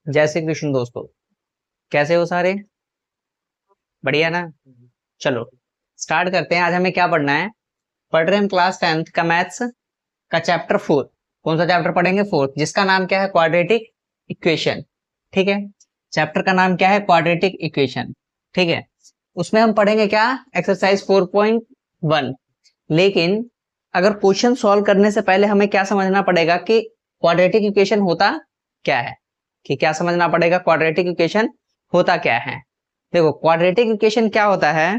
जय श्री कृष्ण दोस्तों। कैसे हो सारे? बढ़िया ना? चलो स्टार्ट करते हैं। आज हमें क्या पढ़ना है? पढ़ रहे हैं हम क्लास 10th का मैथ्स का चैप्टर 4। कौन सा चैप्टर पढ़ेंगे? 4th, जिसका नाम क्या है? Quadratic equation. ठीक है, चैप्टर का नाम क्या है? Quadratic equation. ठीक है, उसमें हम पढ़ेंगे क्या? एक्सरसाइज 4.1। लेकिन अगर क्वेश्चन सॉल्व करने से पहले हमें क्या समझना पड़ेगा कि क्वाड्रेटिक इक्वेशन होता क्या है। कि क्या समझना पड़ेगा? क्वाड्रेटिक इक्वेशन होता क्या है। देखो, क्वाड्रेटिक इक्वेशन क्या होता है?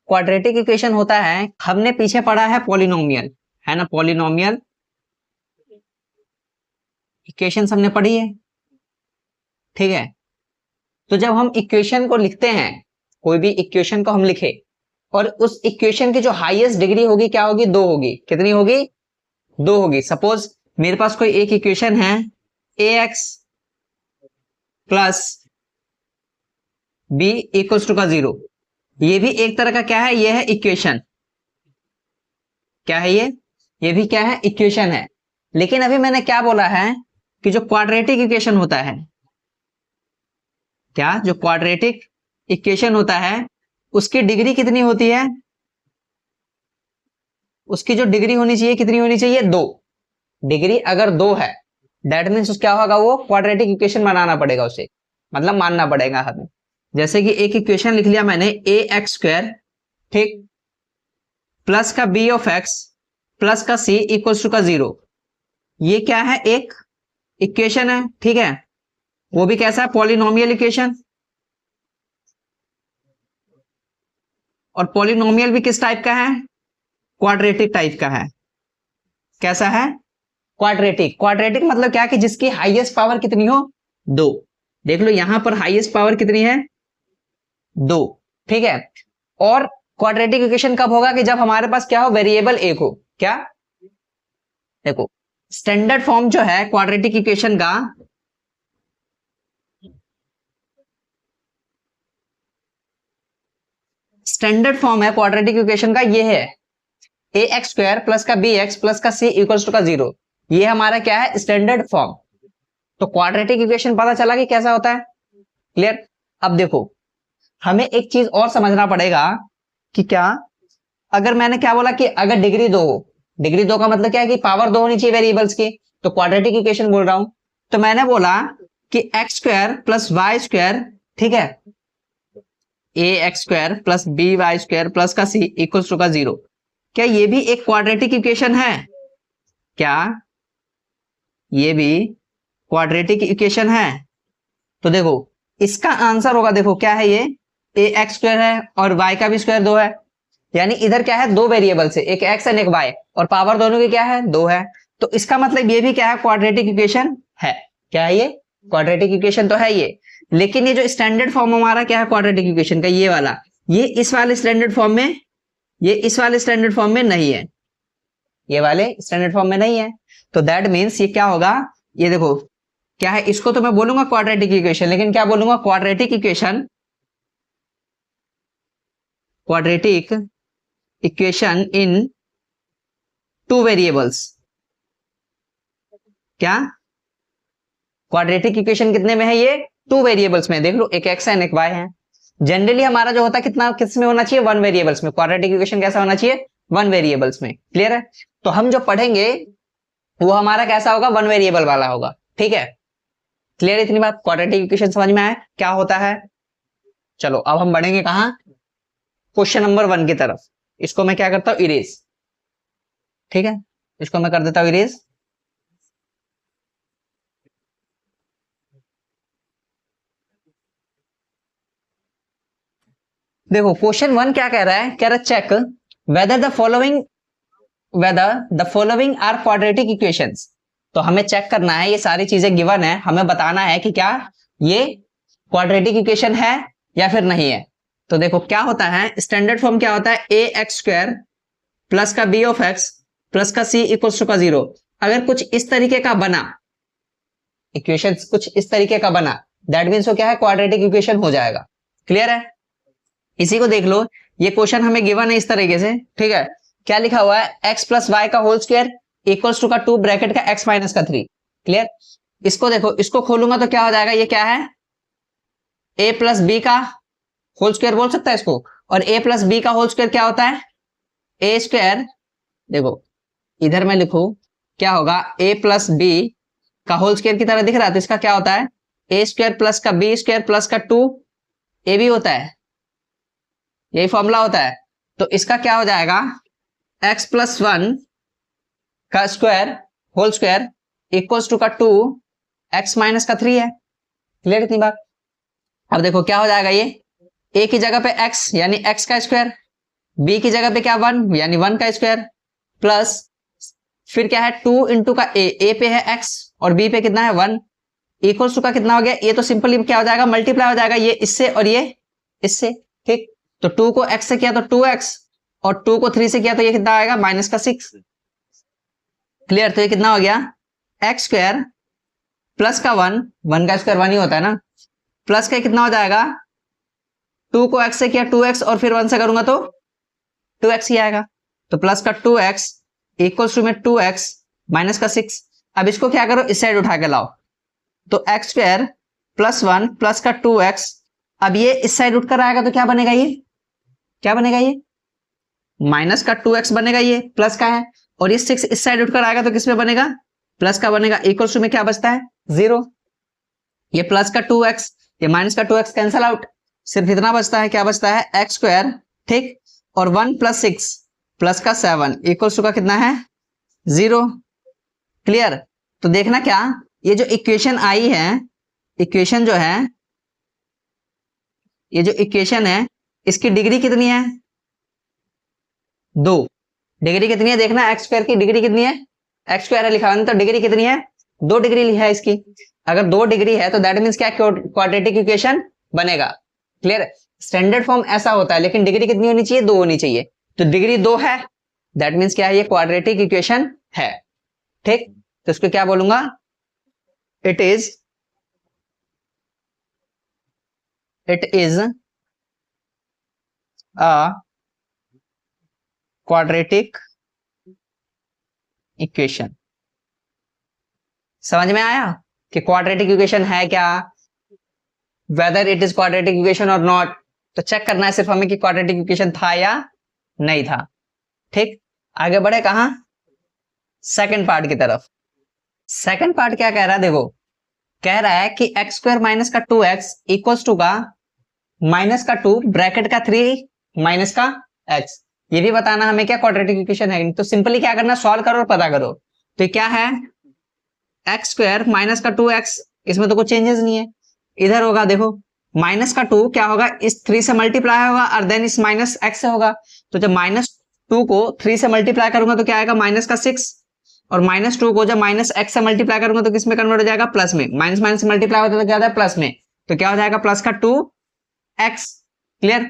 क्वाड्रेटिक इक्वेशन होता है, हमने पीछे पढ़ा है पॉलिनोमियल, है ना? पॉलिनोमियल इक्वेशन हमने पढ़ी है। ठीक है, तो जब हम इक्वेशन को लिखते हैं, कोई भी इक्वेशन को हम लिखे और उस इक्वेशन की जो हाईएस्ट डिग्री होगी क्या होगी? 2 होगी। कितनी होगी? 2 होगी। सपोज मेरे पास कोई एक इक्वेशन है, ax plus b equals to का 0। ये भी एक तरह का क्या है? ये है इक्वेशन। क्या है ये? ये भी क्या है? इक्वेशन है। लेकिन अभी मैंने क्या बोला है कि जो क्वाड्रेटिक इक्वेशन होता है, क्या जो क्वाड्रेटिक इक्वेशन होता है उसकी डिग्री कितनी होती है? उसकी जो डिग्री होनी चाहिए कितनी होनी चाहिए? 2। डिग्री अगर 2 है दैट मीन्स क्या होगा? वो क्वाड्रेटिक इक्वेशन बनाना पड़ेगा उसे, मतलब मानना पड़ेगा हमें। जैसे कि एक इक्वेशन लिख लिया मैंने, ए एक्स स्क्वायर, ठीक, प्लस का बी ऑफ एक्स प्लस का सी इक्वल्स टू का 0। ये क्या है? एक इक्वेशन है। ठीक है, वो भी कैसा है? Polynomial equation. और पॉलिनोमियल भी किस टाइप का है? क्वाड्रेटिक टाइप का है। कैसा है? क्वाड्रेटिक। क्वाड्रेटिक मतलब क्या? कि जिसकी हाईएस्ट पावर कितनी हो? 2। देख लो यहां पर हाईएस्ट पावर कितनी है? 2। ठीक है, और क्वाड्रेटिक इक्वेशन कब होगा? कि जब हमारे पास क्या हो? वेरिएबल एक हो। क्या? देखो, स्टैंडर्ड फॉर्म जो है क्वाड्रेटिक इक्वेशन का, स्टैंडर्ड फॉर्म है क्वाड्रेटिक इक्वेशन का, ये है ए एक्स स्क्वायर प्लस का बी एक्स प्लस का सी इक्वल्स टू का 0। ये हमारा क्या है? Standard form. तो क्वाड्रेटिक इक्वेशन पता चला कि कैसा होता है। क्लियर? अब देखो, हमें एक चीज और समझना पड़ेगा कि क्या, अगर मैंने क्या बोला कि अगर डिग्री 2 हो, डिग्री 2 का मतलब क्या है? कि पावर 2 होनी चाहिए वेरिएबल्स की। तो क्वाड्रेटिक इक्वेशन बोल रहा हूं, तो मैंने बोला कि X square plus Y square, ठीक है, A X square plus B Y square plus का सी इक्वल्स टू का 0। क्या ये भी एक क्वाड्रेटिक इक्वेशन है? क्या ये भी क्वाड्रेटिक इक्वेशन है? तो देखो, इसका आंसर होगा, देखो क्या है ये? ए एक्स स्क्वायर है और वाई का भी स्क्वायर 2 है, यानी इधर क्या है? 2 वेरिएबल से, एक एक्स एंड एक वाई, और पावर दोनों की क्या है? 2 है। तो इसका मतलब ये भी क्या है? क्वाड्रेटिक इक्वेशन है। क्या है ये? क्वाड्रेटिक इक्वेशन तो है ये। लेकिन ये जो स्टैंडर्ड फॉर्म हमारा क्या है क्वाड्रेटिक इक्वेशन का, ये वाला, ये इस वाले स्टैंडर्ड फॉर्म में, ये इस वाले स्टैंडर्ड फॉर्म में नहीं है। ये वाले स्टैंडर्ड फॉर्म में नहीं है। तो दैट मीन्स ये क्या होगा? ये देखो क्या है, इसको तो मैं बोलूंगा क्वाड्रेटिक इक्वेशन, लेकिन क्या बोलूंगा? Quadratic equation, quadratic equation in 2 variables. क्या? क्वाड्रेटिक इक्वेशन कितने में है? ये 2 वेरिएबल्स में। देख लो, एक एक्स है एक वाई है। जनरली हमारा जो होता है कितना, किस में होना चाहिए? 1 वेरिएबल्स में। क्वाड्रेटिक इक्वेशन कैसा होना चाहिए? 1 वेरिएबल्स में। क्लियर है? तो हम जो पढ़ेंगे वो हमारा कैसा होगा? 1 वेरिएबल वाला होगा। ठीक है, क्लियर? इतनी बात, क्वाड्रेटिक इक्वेशन समझ में आया क्या होता है? चलो अब हम बढ़ेंगे कहां? क्वेश्चन नंबर 1 की तरफ। इसको मैं क्या करता हूं? इरेज। ठीक है, इसको मैं कर देता हूं इरेज। देखो, क्वेश्चन 1 क्या कह रहा है? कह रहा है check whether the following are quadratic equations. तो हमें चेक करना है, ये सारी चीजें गिवन है, हमें बताना है कि क्या ये क्वाड्रेटिक इक्वेशन है या फिर नहीं है। तो देखो क्या होता है, स्टैंडर्ड फॉर्म क्या होता है? ए एक्स स्क्वायर प्लस का बी ऑफ एक्स प्लस का सी इक्वल्स टू का 0। अगर कुछ इस तरीके का बना, इक्वेशन कुछ इस तरीके का बना, दैट मीन्स वो क्या है? क्वाड्रेटिक इक्वेशन हो जाएगा। क्लियर है? इसी को देख लो, ये क्वेश्चन हमें गिवन है इस तरीके से। ठीक है, क्या लिखा हुआ है? एक्स प्लस वाई का होल स्क्वायर इक्वल्स टू का 2 ब्रैकेट का एक्स माइनस का 3। क्लियर? इसको देखो, इसको खोलूंगा तो क्या हो जाएगा, ये क्या है, a प्लस बी का होल स्क्वायर बोल सकता है इसको। और a प्लस बी का होल स्क्वायर क्या होता है, ए स्क्वायर। देखो इधर मैं लिखू, क्या होगा, a प्लस बी का होल स्क्वायर की तरह दिख रहा है, तो इसका क्या होता है, ए स्क्वायर प्लस का बी स्क्वायर प्लस का 2 भी होता है, यही फॉर्मूला होता है। तो इसका क्या हो जाएगा, x प्लस 1 का square whole square equals to का 2 x माइनस का 3 है। क्लियर इतनी बात। अब देखो क्या हो जाएगा, ये a की जगह पे x यानी x का स्क्वायर, b की जगह पे क्या 1 यानी 1 का स्क्वायर, प्लस फिर क्या है 2 इंटू का a पे है x और b पे कितना है 1, इक्वल्स टू का कितना हो गया, ये तो सिंपली क्या हो जाएगा, मल्टीप्लाई हो जाएगा, ये इससे और ये इससे। ठीक, तो 2 को x से किया तो 2x और 2 को 3 से किया तो ये कितना आएगा, माइनस का 6। क्लियर, तो ये कितना हो गया, एक्स स्क्वायर प्लस का 1 का स्क्वायर 1 ही होता है ना, प्लस का कितना हो जाएगा, 2 को x से किया 2x और फिर 1 से करूंगा तो 2x ही आएगा। तो प्लस का 2x इक्वल्स टू में 2x माइनस का 6। अब इसको क्या करो, इस साइड उठा के लाओ, तो एक्स स्क्वायर प्लस 1 प्लस का 2x, अब ये इस साइड उठ कर आएगा तो क्या बनेगा, ये क्या बनेगा, ये माइनस का 2x बनेगा, ये प्लस का है, और ये 6 इस साइड उठकर आएगा तो किस में बनेगा, प्लस का बनेगा, इक्वल्स टू में क्या बचता है 0। ये प्लस का 2x ये माइनस का 2x कैंसल आउट, सिर्फ इतना बचता है, क्या बचता है, एक्स स्क्वायर। ठीक, और 1 प्लस 6 प्लस का 7 इक्वल्स टू का कितना है 0। क्लियर, तो देखना क्या, ये जो इक्वेशन आई है, इक्वेशन जो है, ये जो इक्वेशन है इसकी डिग्री कितनी है, 2। डिग्री कितनी है, देखना एक्स स्क्वायर की डिग्री कितनी है, एक्स स्क्वायर है लिखा है तो डिग्री कितनी है, 2 डिग्री लिखा है इसकी। अगर 2 डिग्री है तो दैट मींस क्या, क्वाड्रेटिक इक्वेशन बनेगा। क्लियर, स्टैंडर्ड फॉर्म ऐसा होता है, लेकिन डिग्री कितनी होनी चाहिए, 2 होनी चाहिए। तो डिग्री 2 है, दैट मींस क्या है, ये क्वाड्रेटिक इक्वेशन है। ठीक, तो इसको क्या बोलूंगा, it is a quadratic equation. समझ में आया कि क्वाड्रेटिक इक्वेशन है क्या, whether it is quadratic equation और नॉट। तो चेक करना है सिर्फ हमें कि क्वाड्रेटिक इक्वेशन था या नहीं था। ठीक, आगे बढ़े कहां, सेकंड पार्ट की तरफ। सेकंड पार्ट क्या कह रहा है, देखो कह रहा है कि एक्स स्क्वायर माइनस का 2x इक्वल्स टू का माइनस का 2 ब्रैकेट का 3 माइनस का x। ये भी बताना हमें क्या क्वाड्रेटिक इक्वेशन है। तो सिंपली क्या करना, सॉल्व करो और पता करो। तो ये क्या है, एक्स स्क्वायर माइनस का 2x, इसमें तो कुछ चेंजेस नहीं है। इधर होगा देखो माइनस का 2 क्या होगा, इस 3 से मल्टीप्लाई होगा और देन इस माइनस x से होगा। तो जब -2 को 3 से मल्टीप्लाई करूंगा तो क्या आएगा, माइनस का 6, और -2 को जब माइनस x से मल्टीप्लाई करूंगा तो किस में कन्वर्ट हो जाएगा, प्लस में। माइनस माइनस से मल्टीप्लाई होता है तो क्या होता है, प्लस में। तो क्या हो जाएगा, प्लस का 2x। क्लियर,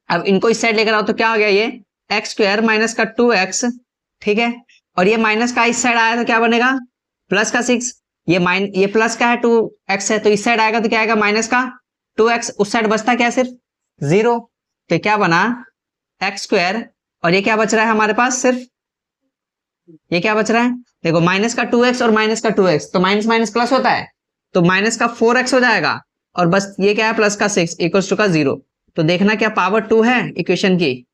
अब इनको इस साइड लेकर आओ तो क्या हो गया, ये एक्स स्क्वायर माइनस का 2x। ठीक है, और ये माइनस का इस साइड आया तो क्या बनेगा, प्लस का 6। ये प्लस का है 2x है तो इस साइड आएगा तो क्या आएगा, माइनस का 2x। उस साइड बचता क्या है, सिर्फ 0। तो क्या बना, एक्स स्क्वायर, और ये क्या बच रहा है हमारे पास, सिर्फ ये क्या बच रहा है, देखो माइनस का 2x और माइनस का 2x, तो माइनस माइनस प्लस होता है, तो माइनस का 4x हो जाएगा, और बस ये क्या है, प्लस का 6 इक्वल्स टू का 0। तो देखना क्या पावर 2 है इक्वेशन की,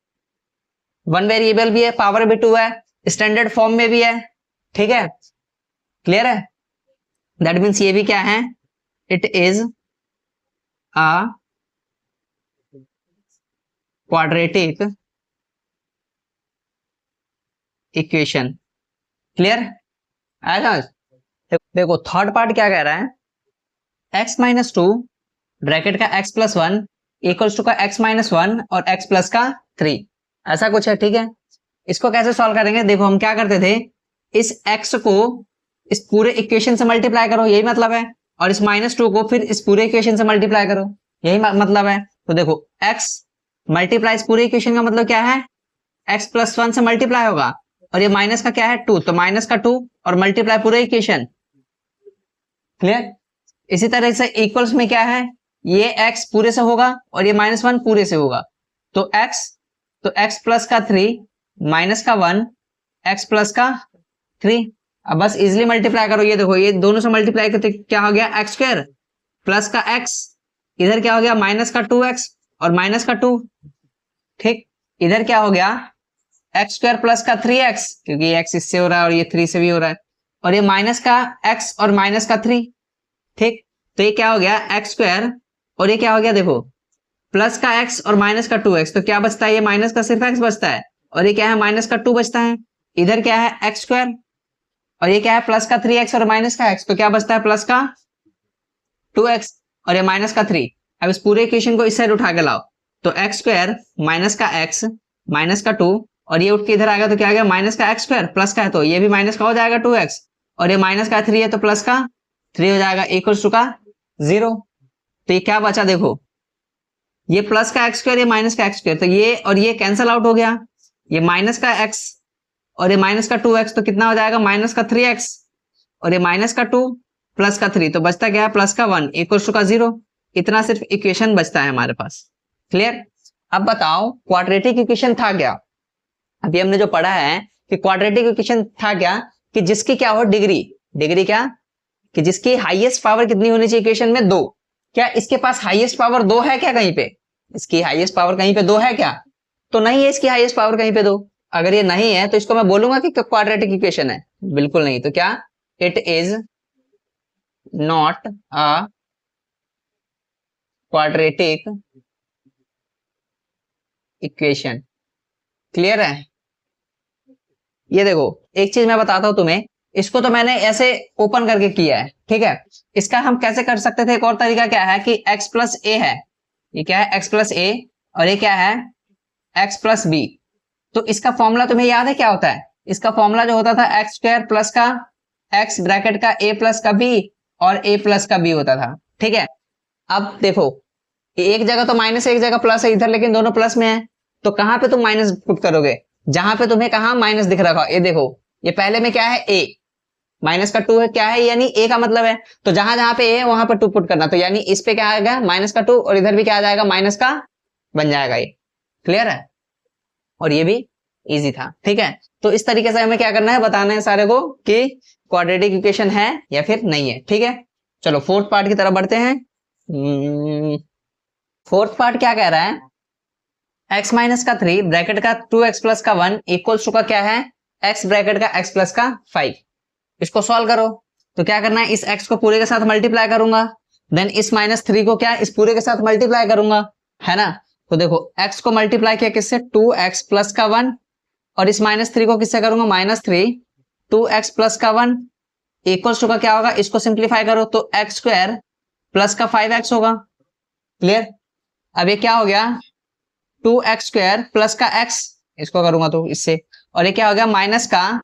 1 वेरिएबल भी है, पावर भी 2 है, स्टैंडर्ड फॉर्म में भी है। ठीक है, क्लियर है, दैट मीन्स ये भी क्या है, it is a quadratic equation. Clear, आया समझ। देखो थर्ड पार्ट क्या कह रहा है, x माइनस 2 ब्रैकेट का x प्लस 1 इक्वल्स टू का x माइनस 1 और x प्लस का 3, ऐसा कुछ है। ठीक है, इसको कैसे सॉल्व करेंगे, देखो हम क्या करते थे, इस x को इस पूरे इक्वेशन से मल्टीप्लाई करो, यही मतलब है, और इस -2 को फिर इस पूरे इक्वेशन से मल्टीप्लाई करो, यही मतलब है। तो देखो x मल्टीप्लाई इस पूरे इक्वेशन का मतलब क्या है, x प्लस 1 से मल्टीप्लाई होगा, और ये माइनस का क्या है 2, तो माइनस का 2 और मल्टीप्लाई पूरे इक्वेशन। क्लियर, इसी तरह से इक्वल्स में क्या है, ये x पूरे से होगा और ये -1 पूरे से होगा, तो x प्लस का 3 माइनस का 1 x प्लस का 3। अब बस इजिली मल्टीप्लाई करो, ये देखो ये दोनों से मल्टीप्लाई करते क्या हो गया एक्स स्क्वायर प्लस का एक्स, इधर क्या हो गया माइनस का 2x और माइनस का 2, ठीक। इधर क्या हो गया एक्स स्क्वायर प्लस का 3x, क्योंकि x इससे हो रहा है और ये 3 से भी हो रहा है, और ये माइनस का x और माइनस का 3, ठीक। तो ये क्या हो गया एक्स स्क्वायर और ये क्या हो गया देखो प्लस का x और माइनस का 2x, तो क्या बचता है ये माइनस का सिर्फ x बचता है, और ये क्या है माइनस का 2 बचता है। इधर क्या है एक्स स्क्वायर और ये क्या है प्लस का 3x और माइनस का x, तो क्या बचता है प्लस का 2x और ये माइनस का 3। अब इस पूरे इक्वेशन को इस साइड उठा के लाओ, तो एक्स स्क्वायर माइनस का x माइनस का 2 और ये उठ के इधर आ गया तो क्या आ गया माइनस का एक्स स्क्वायर प्लस का है तो ये भी माइनस का हो जाएगा 2x, और ये माइनस का 3 है तो प्लस का 3 हो जाएगा इक्वल्स टू का 0। तो ये क्या बचा देखो ये प्लस का एक्स स्क्वायर ये माइनस का एक्स स्क्वायर, तो ये और ये कैंसिल आउट हो गया, ये माइनस का x और ये माइनस का 2x, तो कितना हो जाएगा माइनस का 3x और ये माइनस का 2 प्लस का 3, तो बचता क्या है प्लस का 1 इक्वल्स टू का 0। इतना सिर्फ इक्वेशन बचता है हमारे पास। क्लियर। अब बताओ क्वाड्रेटिक इक्वेशन था क्या। अभी हमने जो पढ़ा है कि क्वाड्रेटिक इक्वेशन था क्या कि जिसकी क्या हो डिग्री, डिग्री क्या कि जिसकी हाईएस्ट पावर कितनी होनी चाहिए इक्वेशन में 2। क्या इसके पास हाईएस्ट पावर 2 है क्या कहीं पे, इसकी हाईएस्ट पावर कहीं पे 2 है क्या, तो नहीं है इसकी हाईएस्ट पावर कहीं पे 2। अगर ये नहीं है तो इसको मैं बोलूंगा कि क्वाड्रेटिक इक्वेशन है, बिल्कुल नहीं। तो क्या it is not a quadratic equation. Clear है। ये देखो एक चीज मैं बताता हूं तुम्हें, इसको तो मैंने ऐसे ओपन करके किया है, ठीक है। इसका हम कैसे कर सकते थे, एक और तरीका क्या है कि x प्लस ए है, ये क्या है x प्लस ए और ये क्या है x प्लस बी। तो इसका फॉर्मूला तुम्हें याद है क्या होता है, इसका फॉर्मूला जो होता था एक्स स्क्वायर प्लस का x ब्रैकेट का a प्लस का b और a प्लस का b होता था, ठीक है। अब देखो एक जगह तो माइनस एक जगह प्लस है इधर, लेकिन दोनों प्लस में है, तो कहां पे तुम माइनस पुट करोगे, जहां पे तुम्हें कहा माइनस दिख रखा हो। ये देखो ये पहले में क्या है a माइनस का 2 है, क्या है यानी a का मतलब है, तो जहां जहां पे a है वहां पर 2 पुट करना, तो यानी इस पे क्या आएगा माइनस का 2 और इधर भी क्या आ जाएगा माइनस का बन जाएगा ये। क्लियर है। और ये भी इजी था, ठीक है। तो इस तरीके से हमें क्या करना है बताना है सारे को कि क्वाड्रेटिक इक्वेशन है या फिर नहीं है, ठीक है। चलो फोर्थ पार्ट की तरफ बढ़ते हैं। फोर्थ पार्ट क्या कह रहा है x माइनस का 3 ब्रैकेट का 2x प्लस का 1 इक्वल्स टू का क्या है x ब्रैकेट का x प्लस का 5। इसको सॉल्व करो, तो क्या करना है इस x को पूरे के साथ मल्टीप्लाई करूंगा, देन इस -3 को क्या इस पूरे के साथ मल्टीप्लाई करूंगा, है ना। तो देखो x को मल्टीप्लाई किया किससे 2x प्लस का 1 और इस -3 को किससे करूंगा -3 2x प्लस का 1 इक्वल्स टू का क्या होगा, इसको सिंप्लीफाई करो तो x स्क्वायर प्लस का 5x होगा। क्लियर। अब ये क्या हो गया 2x स्क्वायर प्लस का x, इसको करूंगा तो इससे, और ये क्या हो गया माइनस का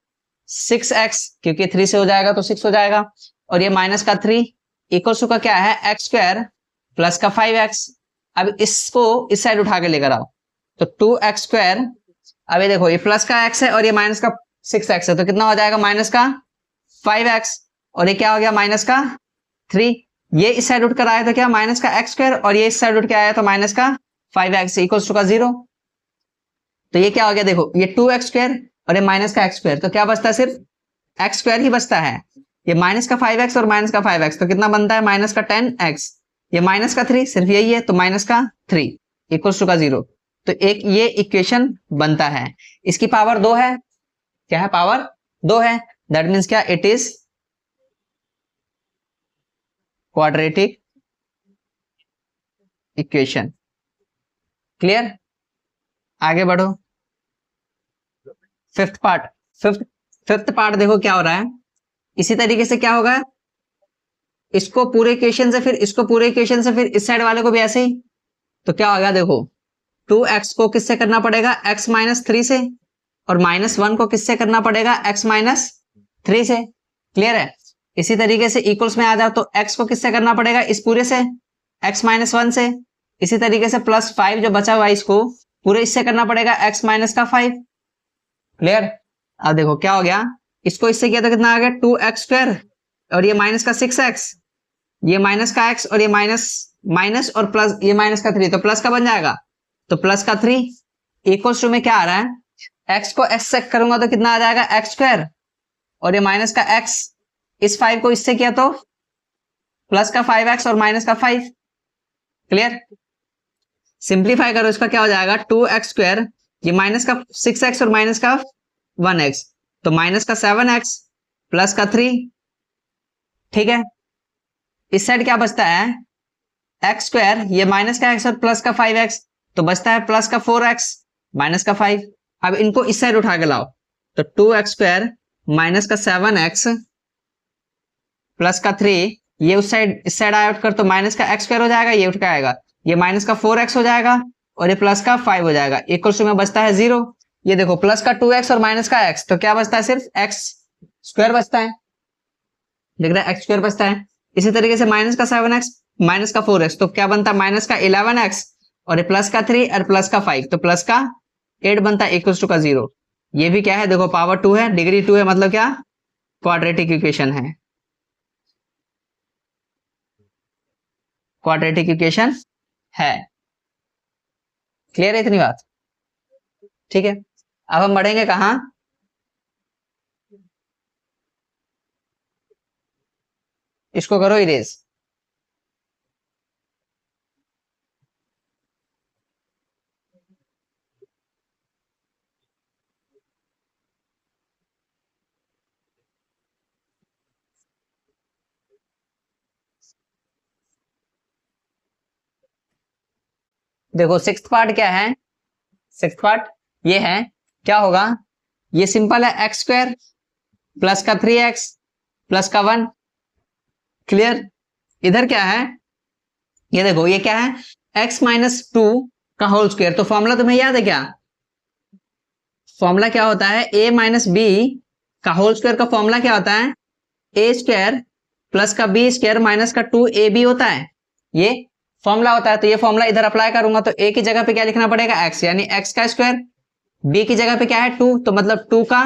6x क्योंकि 3 से हो जाएगा तो 6 हो जाएगा, और ये माइनस का 3 इक्वल्स टू का क्या है x स्क्वायर प्लस का 5x। अब इसको इस साइड उठा के लेकर आओ, तो 2x स्क्वायर, अब ये देखो ये प्लस का x है और ये माइनस का 6x है, तो कितना हो जाएगा माइनस का 5x, और ये क्या हो गया माइनस का 3। ये इस साइड उठ कर आया तो क्या माइनस का x स्क्वायर, और ये इस साइड उठ के आया तो माइनस का 5x इक्वल्स टू का 0। तो ये क्या हो गया देखो ये 2x स्क्वायर और ये माइनस का x स्क्वायर, तो क्या बचता है सिर्फ x स्क्वायर ही बचता है। ये माइनस का 5x और माइनस का 5x, तो कितना बनता है माइनस का 10x, ये माइनस का 3 सिर्फ यही है तो माइनस का 3 इक्वल्स टू का 0। तो एक ये इक्वेशन बनता है, इसकी पावर 2 है, क्या है पावर 2 है, दैट मीन्स क्या it is quadratic equation. Clear. आगे बढ़ो फिफ्थ पार्ट। फिफ्थ पार्ट देखो क्या हो रहा है, इसी तरीके से क्या होगा इसको पूरे इक्वेशन से फिर इसको पूरे इक्वेशन से फिर इस साइड वाले को भी ऐसे ही, तो क्या होगा देखो 2x को किससे करना पड़ेगा x माइनस 3 से, और -1 को किससे करना पड़ेगा x माइनस 3 से। क्लियर है। इसी तरीके से इक्वल्स में आ जाओ तो x को किससे करना पड़ेगा इस पूरे से x माइनस 1 से, इसी तरीके से +5 जो बचा हुआ इसको पूरे इससे करना पड़ेगा x माइनस का 5। क्लियर। अब देखो क्या हो गया इसको इससे किया तो कितना आ गया 2x स्क्वायर और ये माइनस का 6x, ये माइनस का x और ये माइनस और प्लस ये माइनस का 3, तो प्लस का बन जाएगा, तो प्लस का 3 इक्वल्स टू में क्या आ रहा है x को x से करूंगा तो कितना आ जाएगा x स्क्वायर और ये माइनस का x, इस 5 को इससे किया तो प्लस का 5x और माइनस का 5। क्लियर? सिंप्लीफाई करो, इसका क्या हो जाएगा 2x², ये माइनस का 6x और माइनस का 1x, तो माइनस का 7x प्लस का 3। ठीक है, इस साइड क्या बचता है x², ये माइनस का x और प्लस का 5x, तो बचता है प्लस का 4x माइनस का 5। अब इनको इस साइड उठा के लाओ, तो 2x² माइनस का 7x प्लस का 3, ये उस साइड इस साइड आउट कर तो माइनस का x² हो जाएगा, ये उठ के आएगा, ये माइनस का 4x हो जाएगा और ये प्लस का 5 हो जाएगा, इक्वल्स टू में बचता है 0। ये देखो प्लस का 2x और माइनस का x, तो क्या बचता है सिर्फ x² बचता है, देख रहा है x² बचता है। इसी तरीके से माइनस का 7x माइनस का 4x, तो क्या बनता है माइनस का 11x और ये प्लस का 3 और प्लस का 5, तो प्लस का 8 बनता है, इक्वल्स टू का 0। ये भी क्या है देखो पावर 2 है, डिग्री 2 है, मतलब क्या क्वाड्रेटिक इक्वेशन है, क्वाड्रेटिक इक्वेशन है। क्लियर है इतनी बात? ठीक है, अब हम बढ़ेंगे कहां, इसको करो इरेज। देखो सिक्स्थ पार्ट क्या है, सिक्स्थ पार्ट ये है, क्या होगा, ये सिंपल है x² प्लस का 3x प्लस का 1। क्लियर? इधर क्या है, ये देखो ये क्या है x माइनस 2 का होल स्क्वायर, तो फॉर्मूला तुम्हें याद है क्या, फॉर्मूला क्या होता है a माइनस बी का होल स्क्वायर का फॉर्मूला क्या होता है a² प्लस का b² माइनस का 2ab होता है, ये फॉर्मूला होता है। तो ये फॉर्मूला इधर अप्लाई करूंगा तो a की जगह पे क्या लिखना पड़ेगा x, यानी x का स्क्वायर, b की जगह पे क्या है 2, तो मतलब 2 का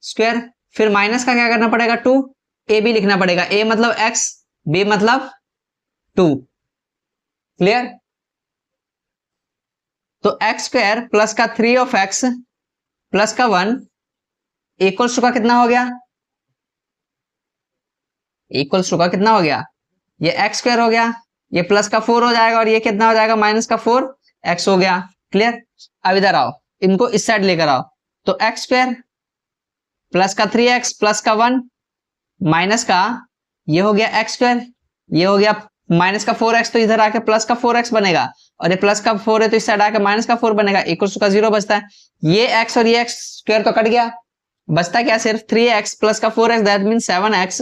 स्क्वायर, फिर माइनस का क्या करना पड़ेगा 2, a भी लिखना पड़ेगा, a मतलब x, b मतलब 2। क्लियर? तो x² प्लस का 3 ऑफ x प्लस का 1 इक्वल्स टू का कितना हो गया, इक्वल्स टू का कितना हो गया, ये x² हो गया, ये प्लस का 4 हो जाएगा और ये कितना हो जाएगा माइनस का 4x हो गया। क्लियर? अब इधर आओ, इनको इस साइड लेकर आओ, तो x² प्लस का 3x प्लस का 1 माइनस का ये हो गया x², ये हो गया माइनस का 4x, तो इधर आके प्लस का 4x बनेगा, और ये प्लस का 4 है तो इस साइड आके माइनस का 4 बनेगा, इक्वल्स टू का 0 बचता है। ये x और ये x² तो कट गया, बचता क्या सिर्फ 3x प्लस का 4x, दैट मीन 7x,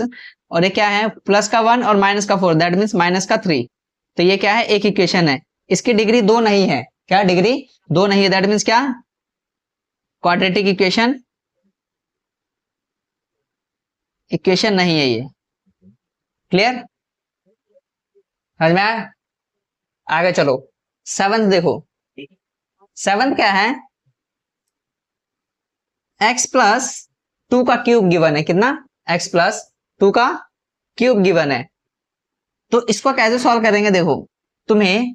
और ये क्या है प्लस का 1 और माइनस का 4, दैट मीन माइनस का 3। तो ये क्या है एक इक्वेशन है, इसकी डिग्री 2 नहीं है, क्या डिग्री 2 नहीं है, दैट मीन्स क्या क्वाड्रेटिक इक्वेशन, इक्वेशन नहीं है ये। क्लियर? समझ में आया? आगे चलो, सेवंथ देखो, सेवंथ क्या है x प्लस 2 का क्यूब गिवन है, कितना x प्लस 2 का क्यूब गिवन है, तो इसको कैसे सॉल्व करेंगे, देखो तुम्हें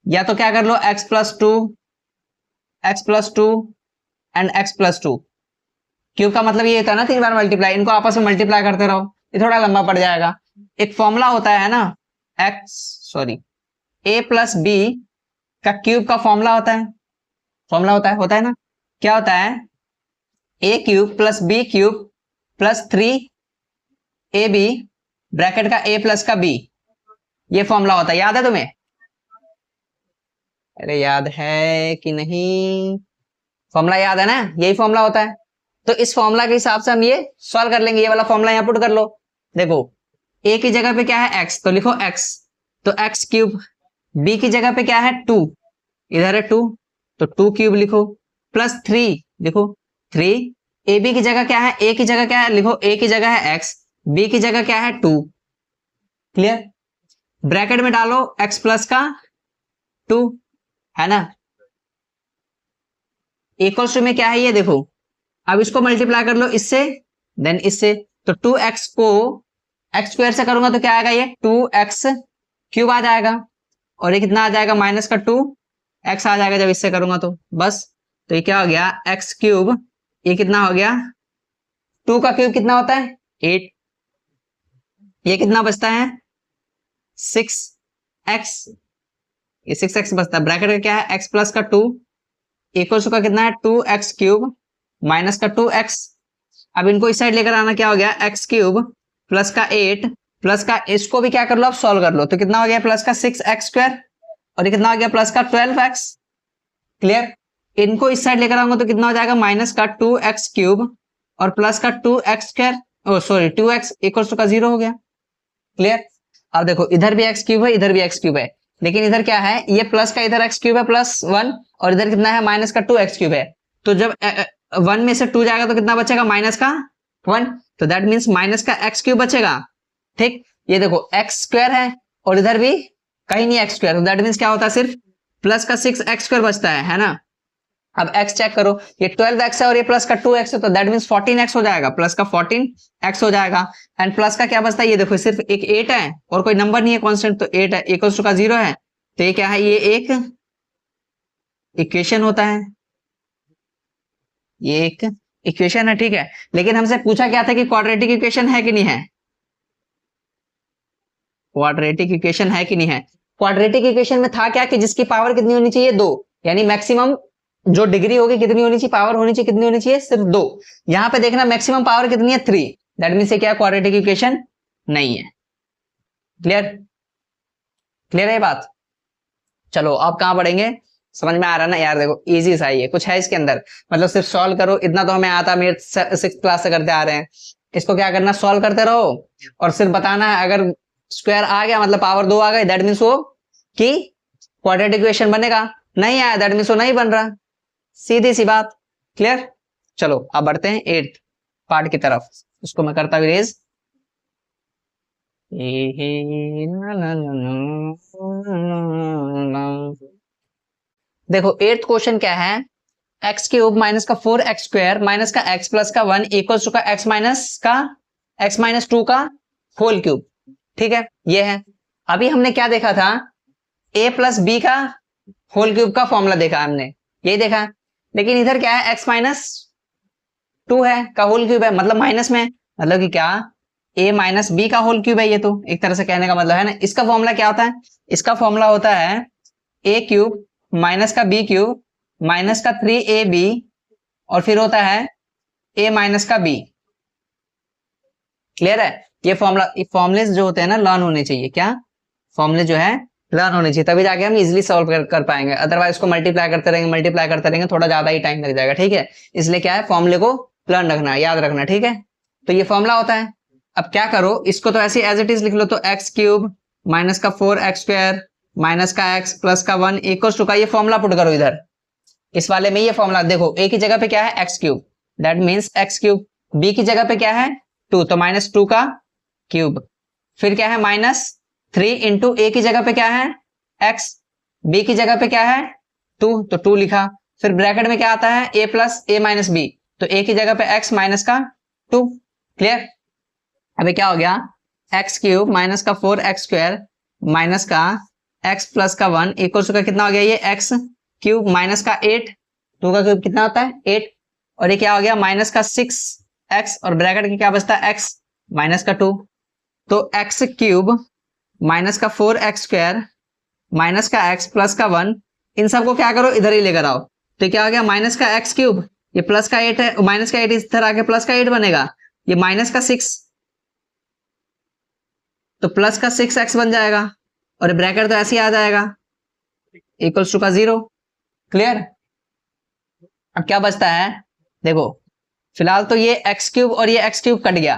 या तो क्या कर लो x plus 2 and x plus 2, cube का मतलब ये होता है ना 3 बार मल्टीप्लाई, इनको आपस में मल्टीप्लाई करते रहो, ये थोड़ा लंबा पड़ जाएगा। एक फॉर्मूला होता है ना a प्लस बी का क्यूब का फॉर्मूला होता है, फॉर्मूला होता है ना, क्या होता है a cube plus b cube plus 3ab bracket का a प्लस का b, ये फॉर्मूला होता है, याद है तुम्हें? अरे याद है कि नहीं, फॉर्मूला याद है ना, यही फॉर्मूला होता है। तो इस फॉर्मूला के हिसाब से हम ये सॉल्व कर लेंगे, ये वाला फॉर्मूला यहां पुट कर लो। देखो a की जगह पे क्या है x, तो लिखो x, तो x क्यूब, b की जगह पे क्या है 2, इधर है 2, तो 2 क्यूब लिखो, प्लस 3 लिखो 3, ab की जगह क्या है, a की जगह क्या है, लिखो a की जगह है x, b की जगह क्या है 2। क्लियर? ब्रैकेट में डालो x प्लस का 2, है ना, इक्वल्स टू में क्या है ये देखो, अब इसको मल्टीप्लाई कर लो इससे देन इससे, तो 2x को x² से करूंगा तो क्या आएगा, ये 2x क्यूब आ जाएगा, और ये कितना आ जाएगा माइनस का 2x आ जाएगा जब इससे करूंगा तो बस। तो ये क्या हो गया x क्यूब, ये कितना हो गया 2 का क्यूब कितना होता है 8, ये कितना बचता है 6x, ये 6x बचता है, ब्रैकेट का क्या है x प्लस का 2 इक्वल्स का कितना है 2x क्यूब माइनस का 2x। अब इनको इस साइड लेकर आना, क्या हो गया x क्यूब प्लस का 8 प्लस का, इसको भी क्या कर लो आप सॉल्व कर लो, तो कितना हो गया प्लस का 6x स्क्वायर और ये कितना हो गया प्लस का 12x। क्लियर, इनको इस साइड लेकर आऊंगा तो कितना हो जाएगा माइनस का 2x क्यूब और प्लस का 2x स्क्वायर, ओ सॉरी 2x इक्वल्स का 0 हो गया। क्लियर, अब देखो इधर भी x क्यूब है इधर भी x क्यूब है, लेकिन इधर क्या है ये प्लस का इधर x क्यूब है प्लस 1 और इधर कितना है माइनस का 2x क्यूब है, तो जब 1 में से 2 जाएगा तो कितना बचेगा माइनस का 1, तो दैट मीन्स माइनस का x क्यूब बचेगा। ठीक, ये देखो x स्क्वायर है और इधर भी कहीं नहीं x स्क्वायर, तो दैट मीन्स क्या होता है सिर्फ प्लस का 6x स्क्वायर बचता है ना। अब x चेक करो, ये 12x है और ये प्लस का 2x है, तो दैट मीन्स 14x हो जाएगा, प्लस का 14x हो जाएगा। एंड प्लस का क्या बचता है, ये देखो सिर्फ एक 8 है और कोई नंबर नहीं है कांस्टेंट, तो 8 है इक्वल्स टू का 0 है, तो ये क्या है ये एक इक्वेशन होता है, ये एक इक्वेशन है। ठीक है, लेकिन हमसे पूछा क्या था कि क्वाड्रेटिक इक्वेशन है कि नहीं है, क्वाड्रेटिक इक्वेशन है कि नहीं है। क्वाड्रेटिक इक्वेशन में था क्या कि जिसकी पावर कितनी होनी चाहिए 2, यानी मैक्सिमम जो डिग्री होगी कितनी होनी चाहिए, पावर होनी चाहिए कितनी होनी चाहिए सिर्फ 2। यहां पे देखना मैक्सिमम पावर कितनी है 3, दैट मीन्स क्या क्वाड्रेटिक इक्वेशन नहीं है। क्लियर, क्लियर है बात। चलो अब कहां पढ़ेंगे, समझ में आ रहा ना यार, देखो इजी सा ही है, कुछ है इसके अंदर, मतलब सिर्फ सॉल्व करो, इतना तो हमें आता, मेरे 6th क्लास से करते आ रहे हैं। इसको क्या करना सॉल्व करते रहो और सिर्फ बताना है, अगर स्क्वायर आ गया मतलब पावर 2 आ गई, दैट मीन्स वो कि क्वाड्रेटिक इक्वेशन बनेगा, नहीं आया दैट मीन्स वो नहीं बन रहा, सीधी सी बात। क्लियर, चलो अब बढ़ते हैं 8th पार्ट की तरफ, उसको मैं करता हूँ रेज। देखो 8th क्वेश्चन क्या है, x क्यूब माइनस का 4x स्क्वायर माइनस का x प्लस का 1 इक्वल्स टू का x माइनस 2 का होल क्यूब। ठीक है, ये है। अभी हमने क्या देखा था, a प्लस बी का होल क्यूब का फॉर्मूला देखा हमने, यही देखा, लेकिन इधर क्या है x माइनस 2 है का होल क्यूब है, मतलब माइनस में, मतलब कि क्या a माइनस बी का होल क्यूब है, ये तो एक तरह से कहने का मतलब है ना। इसका फॉर्मूला क्या होता है, इसका फॉर्मूला होता है a क्यूब माइनस का b क्यूब माइनस का 3ab और फिर होता है a माइनस का b। क्लियर है, ये फॉर्मूले जो होते हैं ना लर्न होने चाहिए, क्या फॉर्मूले जो है लर्न होने चाहिए, तभी जाके हम इजीली सॉल्व कर पाएंगे, अदरवाइज इसको मल्टीप्लाई करते रहेंगे थोड़ा ज्यादा ही टाइम लग जाएगा। ठीक है, इसलिए क्या है फॉर्मूले को लर्न रखना, याद रखना। ठीक है, तो ये फॉर्मूला होता है। अब क्या करो, इसको तो ऐसे एज इट इज लिख लो, तो एक्स क्यूब माइनस का 4x स्क्वायर माइनस का x प्लस का 1 इक्वल्स टू का ये फॉर्मूला पुट करो इधर, इस वाले में ये फॉर्मूला देखो, a की जगह पे क्या है x cube, that means x cube, b की जगह पे क्या है 2, तो माइनस 2 का क्यूब, फिर क्या है माइनस 3 इंटू a की जगह पे क्या है x, b की जगह पे क्या है 2, तो 2 लिखा, फिर ब्रैकेट में क्या आता है a plus a minus b, तो a की जगह पे x माइनस का 2। क्लियर, अभी क्या हो गया x क्यूब माइनस का 4x स्क्वायर माइनस का x प्लस का 1 इक्वल्स का कितना हो गया ये x क्यूब माइनस का 8, 2 का क्यूब कितना होता है 8, और ये क्या हो गया माइनस का 6x और ब्रैकेट के क्या बचता है x माइनस का 2, तो x क्यूब माइनस का 4x स्क्वायर माइनस का x प्लस का 1, इन सबको क्या करो इधर ही लेकर आओ, तो क्या हो गया माइनस का x क्यूब, ये प्लस का 8 है, माइनस का 8 इधर आके प्लस का 8 बनेगा, ये माइनस का 6 तो प्लस का 6x बन जाएगा, और ब्रैकेट तो ऐसे ही आ जाएगा इक्वल्स टू का 0। क्लियर, अब क्या बचता है देखो, फिलहाल तो ये x क्यूब और ये x क्यूब कट गया,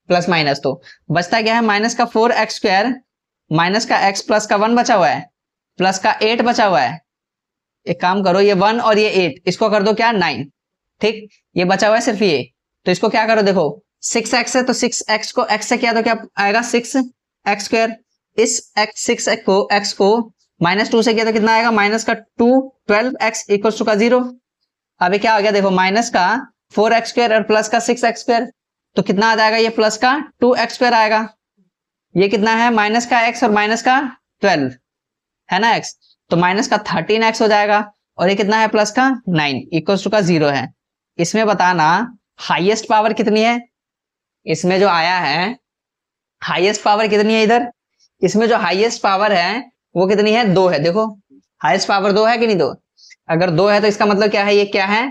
प्लस माइनस, तो बचता क्या है माइनस का 4x स्क्वायर माइनस का x प्लस का 1 बचा हुआ है प्लस का 8 बचा हुआ है। एक काम करो, ये 1 और ये 8 इसको कर दो क्या 9, ठीक, ये बचा हुआ है सिर्फ ये, तो इसको क्या करो देखो 6x है तो 6x को x से किया तो क्या आएगा 6x स्क्वायर, इस x को माइनस 2 से किया तो कितना आएगा माइनस का 2 12x इक्वल्स टू का 0। अभी क्या हो गया देखो माइनस का 4x स्क्वायर और प्लस का 6x स्क्वायर, तो कितना आ जाएगा ये प्लस का 2x स्क्वायर आएगा, ये कितना है माइनस का x और माइनस का 12 है ना x, तो माइनस का 13x हो जाएगा, और ये कितना है प्लस का 9 इक्वल्स टू का 0 है। इसमें बताना हाईएस्ट पावर कितनी है इसमें जो आया है, हाईएस्ट पावर कितनी है इधर, इसमें जो हाईएस्ट पावर है वो कितनी है, 2 है। देखो हाईएस्ट पावर 2 है कि नहीं, 2। अगर 2 है तो इसका मतलब क्या है, ये क्या है,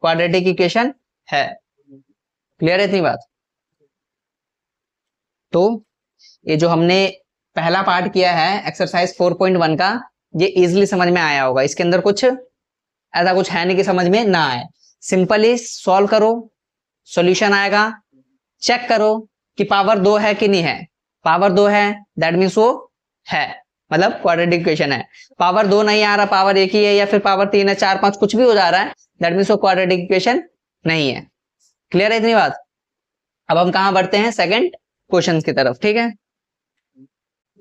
क्वाड्रेटिक इक्वेशन है। क्लियर है इतनी बात। तो ये जो हमने पहला पार्ट किया है एक्सरसाइज 4.1 का, ये इजीली समझ में आया होगा। इसके अंदर कुछ ऐसा कुछ है नहीं कि समझ में ना आए। सिंपली सॉल्व करो, सॉल्यूशन आएगा, चेक करो कि पावर 2 है कि नहीं है। पावर 2 है दैट मीन्स वो है, मतलब क्वाड्रेटिक इक्वेशन है। पावर 2 नहीं आ रहा, पावर 1 ही है, या फिर पावर 3 है, 4, 5 कुछ भी हो जा रहा है, दैट मीन्स वो क्वाड्रेटिक इक्वेशन नहीं है। क्लियर है इतनी बात। अब हम कहां बढ़ते हैं, सेकंड क्वेश्चन की तरफ। ठीक है,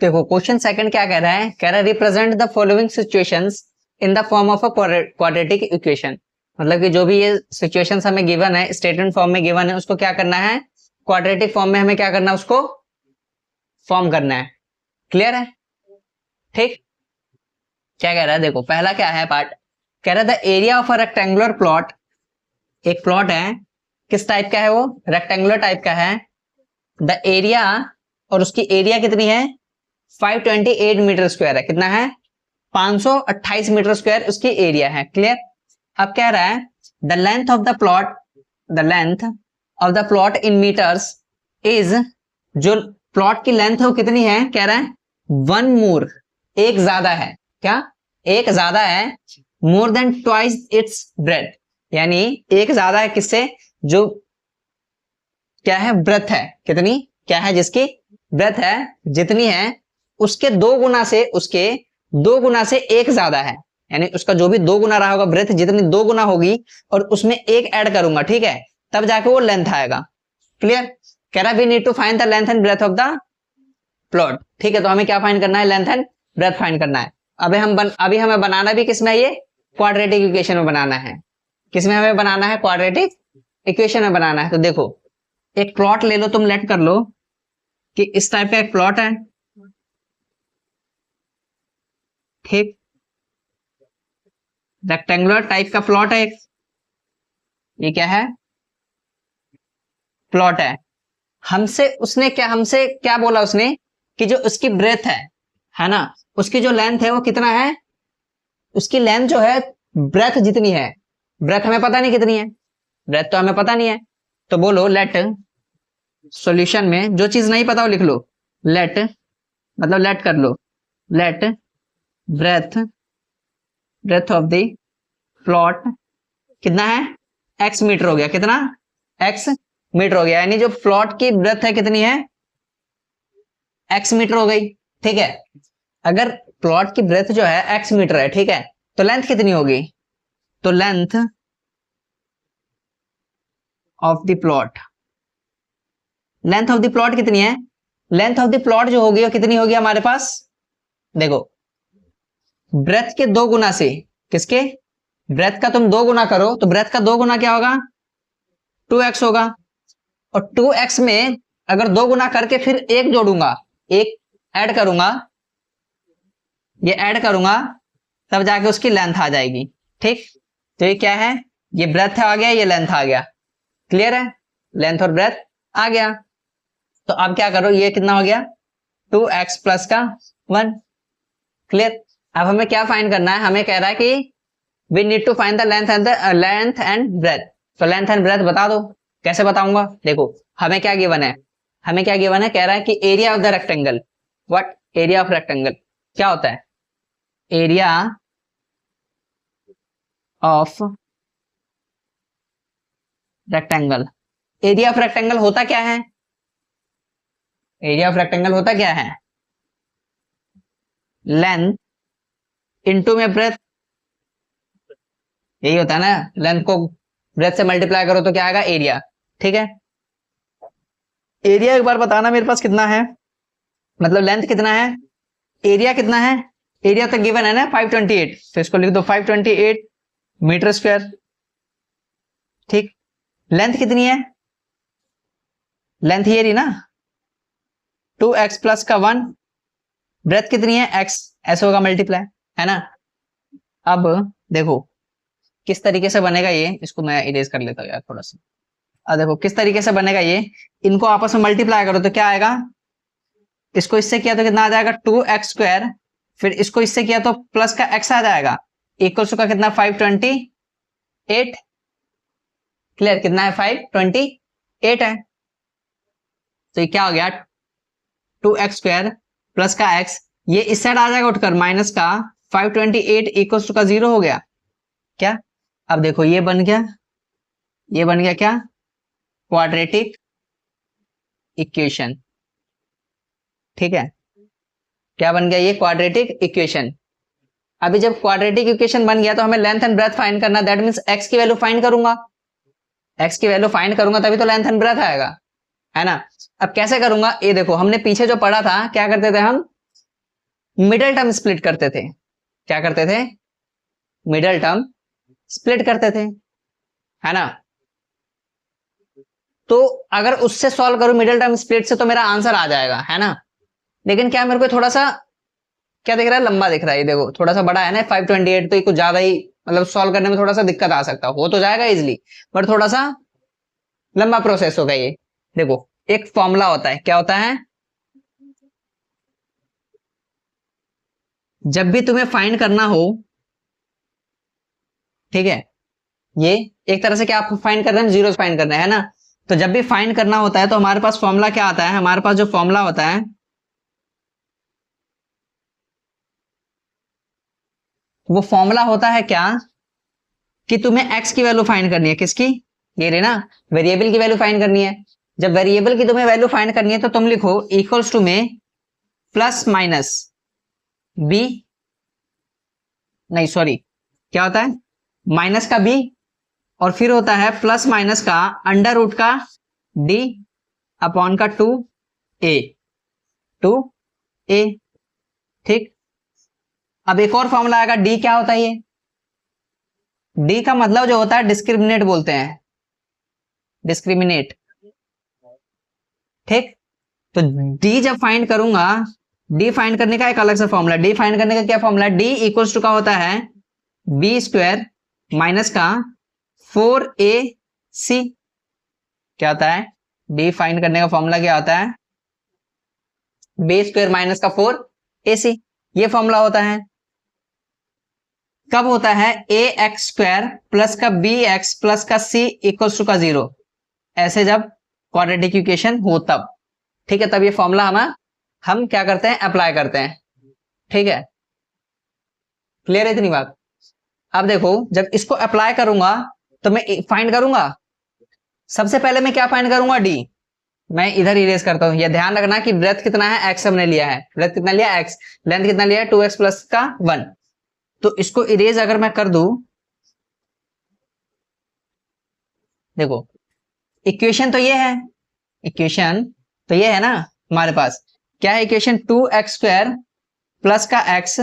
देखो क्वेश्चन सेकंड क्या कह रहा है, कह रहा है represent the following situations in the form of a quadratic equation. मतलब कि जो भी ये सिचुएशंस हमें गिवन है, स्टेटमेंट फॉर्म में गिवन है, उसको क्या करना है, क्वाड्रेटिक फॉर्म में हमें क्या करना है, उसको फॉर्म करना है। क्लियर है, ठीक। क्या कह रहा है, देखो पहला क्या है पार्ट, कह रहा है the area of a rectangular plot. एक प्लॉट है, किस टाइप का है वो, रेक्टेंगुलर टाइप का है। द एरिया, और उसकी एरिया कितनी है, 528 मीटर स्क्वायर है। कितना है, 528 मीटर स्क्वायर उसकी एरिया है। क्लियर। अब कह रहा है the length of the plot, the length of the plot in metres is, जो प्लॉट की लेंथ है वो कितनी है, कह रहा है 1 मोर, एक ज्यादा है। क्या, एक ज्यादा है, more than twice its breath, यानी एक ज्यादा है किससे, जो क्या है, ब्रेथ है, कितनी, क्या है, जिसकी ब्रेथ है जितनी है उसके 2 गुना से, उसके 2 गुना से एक ज्यादा है। यानी उसका जो भी 2 गुना रहा होगा, ब्रेथ जितनी 2 गुना होगी, और उसमें एक ऐड करूंगा, ठीक है, तब जाके वो लेंथ आएगा। क्लियर। कह रहा है we need to find the length and breadth of the plot. ठीक है, तो हमें क्या फाइंड करना है, लेंथ एंड ब्रेथ फाइंड करना है। अभी हमें बनाना भी किसमें, ये क्वाड्रेटिक इक्वेशन में बनाना है। किसमें हमें बनाना है, क्वाड्रेटिक इक्वेशन में बनाना है। तो देखो एक प्लॉट ले लो, तुम लेट कर लो कि इस टाइप का एक प्लॉट है, ठीक, रेक्टेंगुलर टाइप का प्लॉट है एक, ये क्या है, प्लॉट है। हमसे क्या बोला उसने, कि जो उसकी ब्रेथ है ना, उसकी जो लेंथ है वो कितना है, उसकी लेंथ जो है ब्रेथ जितनी है, ब्रेथ हमें पता नहीं कितनी है, ब्रेथ तो हमें पता नहीं है। तो बोलो लेट, सॉल्यूशन में जो चीज नहीं पता वो लिख लो, लेट, मतलब लेट कर लो, let breadth, breadth of the plot कितना है, x मीटर हो गया। कितना, x मीटर हो गया, यानी जो प्लॉट की ब्रेथ है कितनी है, x मीटर हो गई। ठीक है, अगर प्लॉट की ब्रेथ जो है x मीटर है, ठीक है, तो लेंथ कितनी होगी, तो length of the plot, length of the plot कितनी है, लेंथ ऑफ द प्लॉट जो होगी वो कितनी होगी हमारे पास, देखो ब्रेथ के 2 गुना से, किसके, ब्रेथ का तुम 2 गुना करो तो ब्रेथ का 2 गुना क्या होगा, 2x होगा। और 2x में अगर 2 गुना करके फिर एक जोड़ूंगा, एक ऐड करूंगा, ये ऐड करूंगा, तब जाके उसकी लेंथ आ जाएगी। ठीक, तो ये क्या है, ये ब्रेथ आ गया, ये लेंथ आ गया। क्लियर है, लेंथ और ब्रेथ आ गया। तो अब क्या करो, ये कितना हो गया, 2x प्लस का 1। क्लियर। अब हमें क्या फाइंड करना है, हमें कह रहा है कि we need to find the length and breadth. तो लेंथ एंड ब्रेथ बता दो। कैसे बताऊंगा, देखो हमें क्या गिवन है, हमें क्या गिवन है, कह रहा है कि area of the rectangle, what, area of rectangle क्या होता है, area of rectangle. Area of rectangle होता क्या है, एरिया ऑफ रेक्टेंगल होता क्या है, लेंथ इनटू में ब्रेथ, यही होता है ना, लेंथ को ब्रेथ से मल्टीप्लाई करो तो क्या आएगा, एरिया। ठीक है, एरिया एक बार बताना मेरे पास कितना है, मतलब लेंथ कितना है, एरिया कितना है, एरिया तो गिवन है ना 528, तो इसको लिख दो 528 मीटर स्क्वायर। ठीक, लेंथ कितनी है, लेंथ ये रही ना 2x प्लस का 1, ब्रेथ कितनी है x, ऐसे होगा मल्टीप्लाई, है ना। अब देखो किस तरीके से बनेगा ये, इसको मैं इरेज कर लेता हूँ यार थोड़ा सा। देखो किस तरीके से बनेगा ये, इनको आपस में मल्टीप्लाई करो तो क्या आएगा, इसको इससे किया तो कितना आ जाएगा 2x², फिर इसको इससे किया तो प्लस का x आ जाएगा, इक्वल्स का कितना 528। क्लियर, कितना है 528 है। तो ये क्या हो गया 2x² प्लस का x, ये इस साइड आ जाएगा उठकर माइनस का 528 इक्वल्स का 0 हो गया क्या। अब देखो ये बन गया, ये बन गया क्या, क्वाड्रेटिक इक्वेशन। ठीक है, क्या बन गया ये, क्वाड्रेटिक इक्वेशन। अभी जब क्वाड्रेटिक इक्वेशन बन गया तो हमें लेंथ एंड ब्रेथ फाइंड करना, दैट मींस x की वैल्यू फाइंड करूंगा, x की वैल्यू फाइंड करूंगा तभी तो लेंथ एंड ब्रेथ आएगा, है ना। अब कैसे करूंगा, ये देखो हमने पीछे जो पढ़ा था, क्या करते थे हम, मिडल टर्म स्प्लिट करते थे। क्या करते थे, मिडल टर्म स्प्लिट करते थे, है ना। तो अगर उससे सॉल्व करूं मिडिल टर्म स्प्लिट से तो मेरा आंसर आ जाएगा, है ना। लेकिन क्या मेरे को थोड़ा सा क्या दिख रहा है, लंबा दिख रहा है, ये देखो थोड़ा सा बड़ा है ना 528, तो ये कुछ ज्यादा ही मतलब सॉल्व करने में थोड़ा सा दिक्कत आ सकता हो तो जाएगा इजिली, बट थोड़ा सा लंबा प्रोसेस होगा ये। देखो एक फॉर्मूला होता है, क्या होता है, जब भी तुम्हें फाइंड करना हो, ठीक है, ये एक तरह से क्या आप फाइंड कर रहे हैं, जीरो फाइंड करना है ना। तो जब भी फाइंड करना होता है तो हमारे पास फॉर्मूला क्या आता है, हमारे पास जो फॉर्मूला होता है वो फॉर्मूला होता है क्या, कि तुम्हें x की वैल्यू फाइंड करनी है, किसकी, ये रे ना, वेरिएबल की वैल्यू फाइंड करनी है। जब वेरिएबल की तुम्हें वैल्यू फाइंड करनी है तो तुम लिखो इक्वल्स टू में प्लस माइनस b, नहीं सॉरी क्या होता है, माइनस का b, और फिर होता है प्लस माइनस का अंडर रूट का d अपॉन का 2a, 2a। ठीक, अब एक और फॉर्मूला आएगा, d क्या होता है ये, d का मतलब जो होता है डिस्क्रिमिनेट बोलते हैं, डिस्क्रिमिनेट। ठीक, तो d जब फाइंड करूंगा, d फाइंड करने का एक अलग से फॉर्मूला, d फाइंड करने का क्या फॉर्मूला, d इक्वल्स टू का होता है b² माइनस का 4ac। क्या होता है, d फाइंड करने का फॉर्मूला क्या होता है, b² माइनस का 4ac, ये फॉर्मूला होता है। कब होता है, ax² प्लस का bx प्लस का c इक्वल्स टू का 0, ऐसे जब क्वाड्रेटिक इक्वेशन हो तब। ठीक है, तब ये फॉर्मूला हम क्या करते हैं, अप्लाई करते हैं। ठीक है, क्लियर है इतनी बात। अब देखो जब इसको अप्लाई करूंगा तो मैं फाइंड करूंगा, सबसे पहले मैं क्या फाइंड करूंगा, d। मैं इधर इरेज करता हूं, यह ध्यान रखना कि ब्रेथ कितना है, x हमने लिया है, ब्रेथ कितना लिया x, लेंथ कितना लिया है 2x प्लस का 1। तो इसको इरेज अगर मैं कर दूं, देखो इक्वेशन तो ये है, इक्वेशन तो ये है ना हमारे पास, क्या है इक्वेशन, 2x² प्लस का x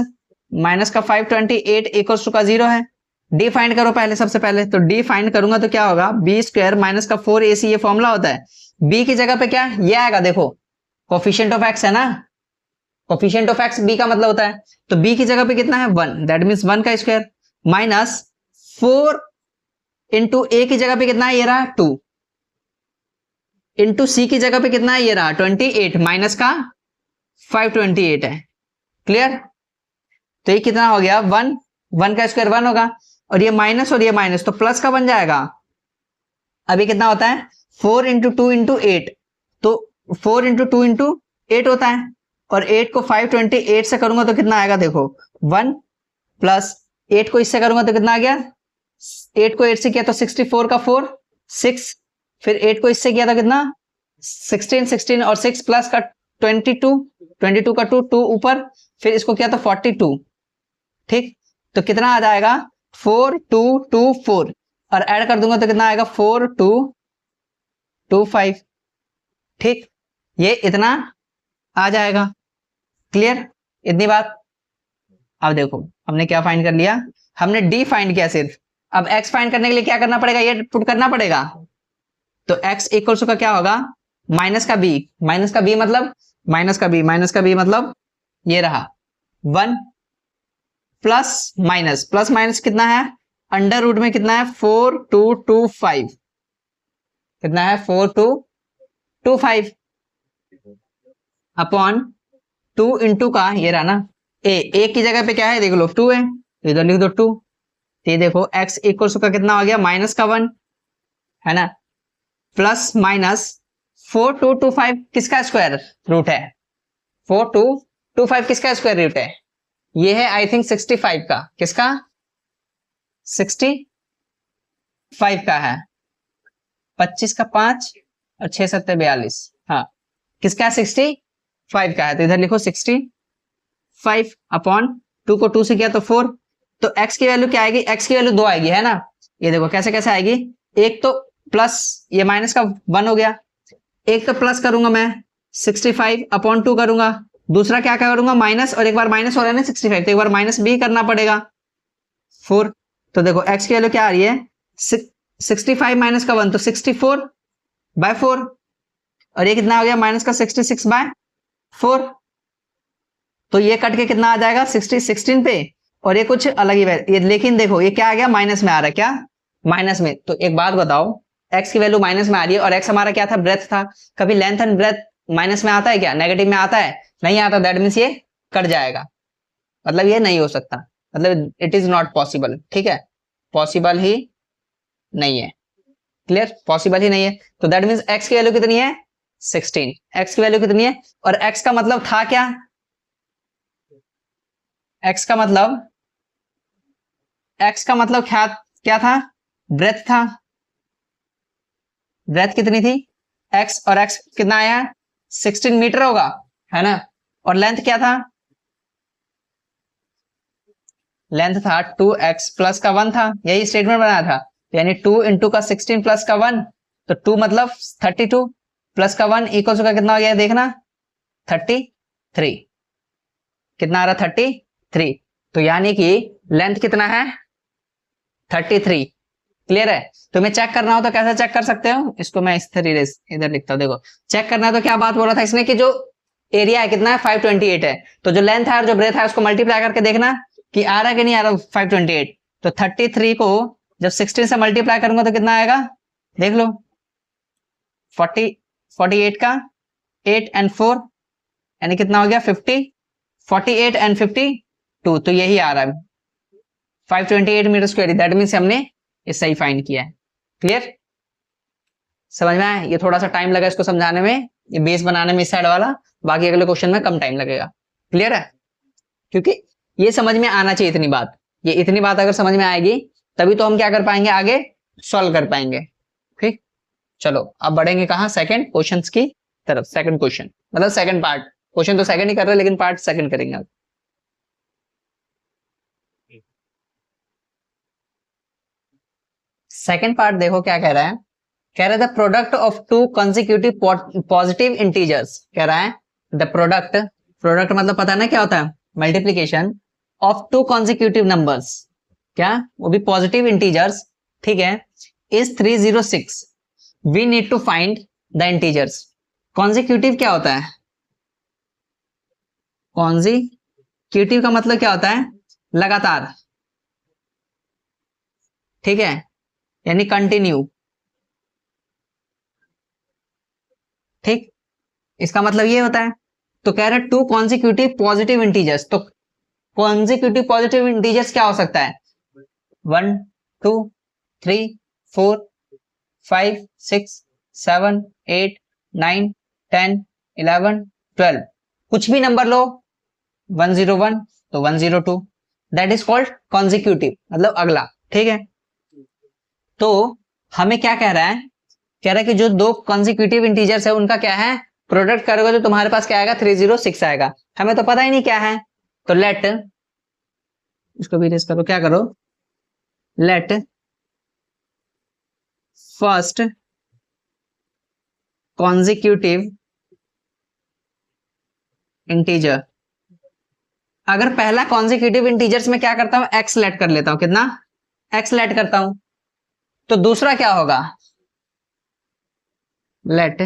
माइनस का 528 इक्वल्स टू का 0 है। d फाइंड करो पहले, सबसे पहले तो d फाइंड करूंगा तो क्या होगा, b² माइनस का 4ac, ये फॉर्मूला होता है। b की जगह पे क्या ये आएगा, देखो कोफिशिएंट ऑफ x है ना, कोफिशिएंट ऑफ x b का मतलब होता है, तो b की जगह पे कितना है 1, दैट मींस 1 का स्क्वायर, माइनस 4 इंटू a की जगह पे कितना है, ये रहा 2, इंटू c की जगह पे कितना है, ये रहा 28, माइनस का 528 है। क्लियर, तो ये कितना हो गया 1, 1 का स्क्वायर 1 होगा, और ये माइनस और ये माइनस तो प्लस का बन जाएगा। अभी कितना होता है 4 इंटू 2 इंटू 8, तो 4 इंटू 2 इंटू 8 होता है, और 8 को 528 से करूंगा तो कितना आएगा, देखो 1 प्लस 8 को इससे करूंगा तो कितना आ गया, 8 को 8 से किया तो 64 का 4 6, फिर 8 को इससे किया था कितना 16, 16 और 6 प्लस का 22, 22 का 2 2 ऊपर, फिर इसको किया तो 42। ठीक, तो कितना आ जाएगा 4 2 2 4, और ऐड कर दूंगा तो कितना आएगा 4 2 2 5। ठीक, ये इतना आ जाएगा। क्लियर इतनी बात। अब देखो हमने क्या फाइंड कर लिया, हमने d फाइंड किया सिर्फ, अब x फाइंड करने के लिए क्या करना पड़ेगा, ये पुट करना पड़ेगा। तो x इक्वल्स का क्या होगा, माइनस का b, माइनस का b मतलब माइनस का b, माइनस का b मतलब ये रहा 1 प्लस माइनस कितना है, अंडर रूट में कितना है 4225, कितना है 4225 अपॉन 2 इंटू का ये रहा ना ए की जगह पे क्या है देख लो 2 है, तो इधर लिख दो 2। ये देखो x इक्वल्स का कितना आ गया माइनस का 1 है ना, प्लस माइनस 4225 किसका स्क्वायर रूट है, 4225 किसका स्क्वायर रूट है, ये है आई थिंक 65 का, किसका 65 का है, 25 का 5 और 6 7 42, हाँ किसका 65 का है, तो इधर लिखो 65 अपॉन 2 को 2 से किया तो 4, तो x की वैल्यू क्या आएगी, x की वैल्यू 2 आएगी है ना, ये देखो कैसे कैसे आएगी, एक तो प्लस ये माइनस का 1 हो गया, एक तो प्लस करूंगा मैं 65 अपॉन 2 करूंगा, दूसरा क्या करूंगा माइनस, और एक बार माइनस हो रहा है ना 65 तो एक बार माइनस भी करना पड़ेगा 4, तो देखो x की वैल्यू क्या आ रही है 65 माइनस का 1 तो 64/4, और ये कितना हो गया माइनस का 66/4, तो ये कट के कितना आ जाएगा 16 पे, और ये कुछ अलग ही ये, लेकिन देखो ये क्या आ गया माइनस में आ रहा है, क्या माइनस में, तो एक बात बताओ x की वैल्यू माइनस में आ रही है और x हमारा क्या था ब्रेथ था, कभी लेंथ एंड ब्रेथ माइनस में आता है क्या, नेगेटिव में आता है, नहीं आता, दैट मीन्स ये कट जाएगा, मतलब ये नहीं हो सकता, मतलब इट इज नॉट पॉसिबल, ठीक है, पॉसिबल ही नहीं है, क्लियर, पॉसिबल ही नहीं है, तो दैट मीन्स x की वैल्यू कितनी है 16, x की वैल्यू कितनी है, और x का मतलब था क्या, x का मतलब क्या था, ब्रेथ था, ब्रेथ कितनी थी x, और x कितना आया 16 मीटर होगा है ना, और लेंथ क्या था, लेंथ था 2x प्लस का 1 था, यही स्टेटमेंट बनाया था, यानी 2 इंटू का 16 प्लस का 1, तो 2 मतलब 32 प्लस का 1 इक्वल्स का कितना हो गया देखना 33, कितना आ रहा 33, तो यानी कि लेंथ कितना है 33, क्लियर है, तुम्हें चेक करना हो तो कैसे चेक कर सकते हो, इसको मैं इस तरीके से इधर लिखता हूं, देखो चेक करना है तो क्या बात बोल रहा था इसने कि जो एरिया है कितना है 528 है, तो जो लेंथ है और जो ब्रेथ है उसको मल्टीप्लाई करके देखना कि आ रहा है कि नहीं आ रहा 528, तो 33 को जब 16 से मल्टीप्लाई करूंगा तो कितना आएगा देख लो 48 का 8 एंड 4 यानी कितना हो गया 50, 48 एंड 52, तो यही आ रहा है 528 मीटर स्क्वायर, दैट मीन्स हमने ये सही फाइंड किया है, क्लियर, समझ में आया, ये थोड़ा सा टाइम लगा इसको समझाने में, ये बेस बनाने में इस साइड वाला, बाकी अगले क्वेश्चन में कम टाइम लगेगा, क्लियर है, क्योंकि ये समझ में आना चाहिए इतनी बात, ये इतनी बात अगर समझ में आएगी तभी तो हम क्या कर पाएंगे आगे सॉल्व कर पाएंगे, ठीक, चलो अब बढ़ेंगे कहां सेकंड क्वेश्चन की तरफ, सेकंड क्वेश्चन मतलब सेकंड पार्ट, क्वेश्चन तो सेकंड ही कर रहे हैं लेकिन पार्ट सेकंड करेंगे। सेकंड पार्ट देखो क्या कह रहा है, कह रहा है the product of two consecutive positive integers, कह रहा है द प्रोडक्ट मतलब पता है ना क्या होता है multiplication of two consecutive numbers, क्या वो भी पॉजिटिव इंटीजर्स, ठीक है, is 306, we need to find the integers, consecutive क्या होता है, कॉन्जिक्यूटिव का मतलब क्या होता है लगातार, ठीक है, यानी कंटिन्यू, ठीक, इसका मतलब ये होता है, तो कह रहे टू कॉन्जिक्यूटिव पॉजिटिव इंटीजर्स, तो कॉन्जिक्यूटिव पॉजिटिव इंटीजर्स क्या हो सकता है 1 2 3 4 5 6 7 8 9 10 11 12, कुछ भी नंबर लो 101 तो 102, दैट इज कॉल्ड कॉन्जिक्यूटिव मतलब अगला, ठीक है, तो हमें क्या कह रहा है, कह रहा है कि जो दो कॉन्जिक्यूटिव इंटीजर्स है उनका क्या है प्रोडक्ट करोगे तो तुम्हारे पास क्या आएगा 306 आएगा, हमें तो पता ही नहीं क्या है, तो लेट इसको भी रेस करो, क्या करो लेट फर्स्ट कॉन्जिक्यूटिव इंटीजर, अगर पहला कॉन्जिक्यूटिव इंटीजर्स में क्या करता हूं एक्स लेट कर लेता हूं, कितना एक्स लेट करता हूं, तो दूसरा क्या होगा let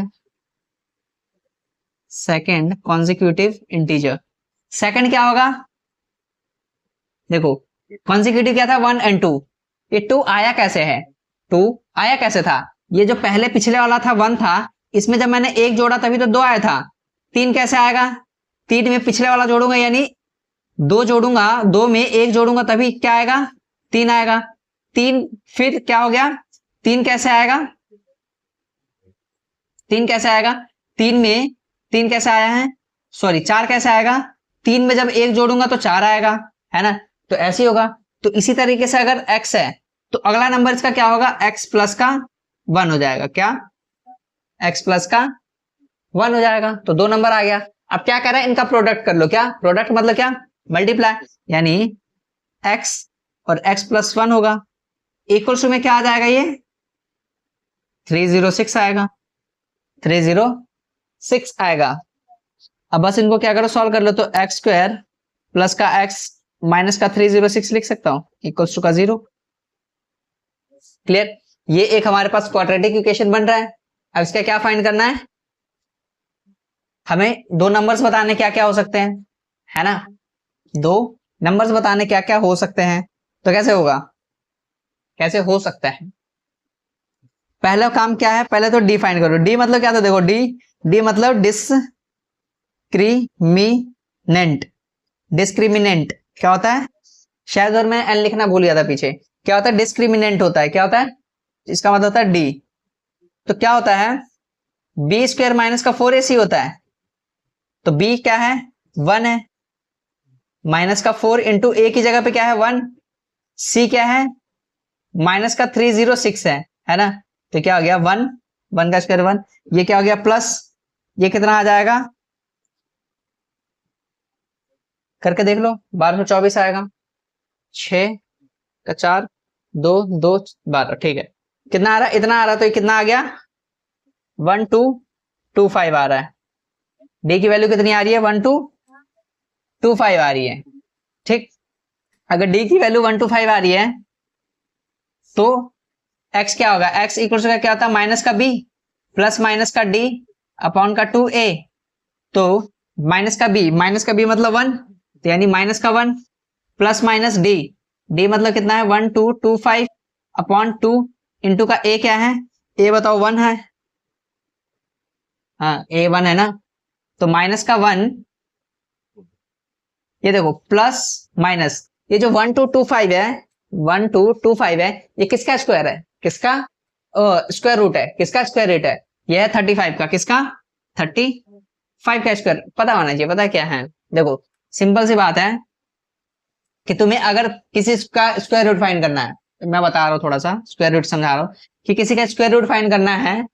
second consecutive integer, second क्या होगा देखो कॉन्जिक्यूटिव क्या था 1 and 2, ये 2 आया कैसे है, 2 आया कैसे था, ये जो पहले पिछले वाला था 1 था, इसमें जब मैंने एक जोड़ा तभी तो 2 आया था। 3 कैसे आएगा, 3 में पिछले वाला जोड़ूंगा यानी 2 जोड़ूंगा, 2 में 1 जोड़ूंगा तभी क्या आएगा, 3 आएगा। 3 फिर क्या हो गया, 3 कैसे आएगा, 3 कैसे आएगा, 3 में 3 कैसे आया है, सॉरी 4 कैसे आएगा, 3 में जब 1 जोड़ूंगा तो 4 आएगा, है ना, तो ऐसे ही होगा। तो इसी तरीके से अगर x है तो अगला नंबर इसका क्या होगा, x प्लस का 1 हो जाएगा, क्या x प्लस का 1 हो जाएगा। तो 2 नंबर आ गया। अब क्या करें, इनका प्रोडक्ट कर लो, क्या प्रोडक्ट मतलब क्या, मल्टीप्लाई, यानी x और x प्लस 1 होगा, इक्वल्स में क्या आ जाएगा, ये 306 आएगा, 306 आएगा। अब बस इनको क्या करो, सॉल्व कर लो, तो एक्स स्क्वायर प्लस का x माइनस का 306 लिख सकता हूं, इक्वल्स टू का 0। क्लियर, ये एक हमारे पास क्वाड्रेटिक इक्वेशन बन रहा है। अब इसका क्या फाइंड करना है, हमें 2 नंबर्स बताने क्या क्या हो सकते हैं, है ना, 2 नंबर्स बताने क्या क्या हो सकते हैं। तो कैसे होगा, कैसे हो सकता है, पहला काम क्या है, पहले तो डी फाइंड करो। डी मतलब क्या था, देखो डी मतलब डिस्क्रिमिनेंट, डिस्क्रिमिनेंट क्या होता है, शायद और मैं एन लिखना भूल गया था पीछे, क्या होता है, डिस्क्रिमिनेंट होता है, क्या होता है, इसका मतलब होता है डी। तो क्या होता है, बी स्क्वायर माइनस का 4ac होता है, तो बी क्या है 1 है, माइनस का 4 इंटू ए की जगह पे क्या है 1, सी क्या है माइनस का 306 है ना, तो क्या हो गया 1, 1 का स्क्वायर 1, ये क्या हो गया प्लस, ये कितना आ जाएगा, करके देख लो 1224 आएगा, 6 का 4 2 2 12, ठीक है, कितना आ रहा है, इतना आ रहा है, तो ये कितना आ गया 1225 आ रहा है। डी की वैल्यू कितनी आ रही है, 1225 आ रही है, ठीक। अगर डी की वैल्यू 125 आ रही है तो x क्या होगा, x इक्वल टू क्या होता है, माइनस का b प्लस माइनस का d अपॉन का 2a, तो माइनस का b मतलब 1, तो यानी माइनस का 1 प्लस माइनस d मतलब कितना है 1225 अपॉन 2 इंटू का a क्या है, a बताओ 1 है, हाँ a 1 है ना, तो माइनस का 1, ये देखो प्लस माइनस, ये जो 1225 है, 1225 है, ये किसका स्क्वायर है, किसका स्क्वायर रूट है, किसका स्क्वायर रूट है, ये है 35 का, किसका 35 का स्क्वायर पता होना चाहिए, पता है क्या है, देखो सिंपल सी बात है कि तुम्हें अगर किसी का स्क्वायर रूट फाइंड करना है, मैं बता रहा हूँ थोड़ा सा स्क्वायर रूट समझा रहा हूँ, कि किसी का स्क्वायर रूट फाइंड करना है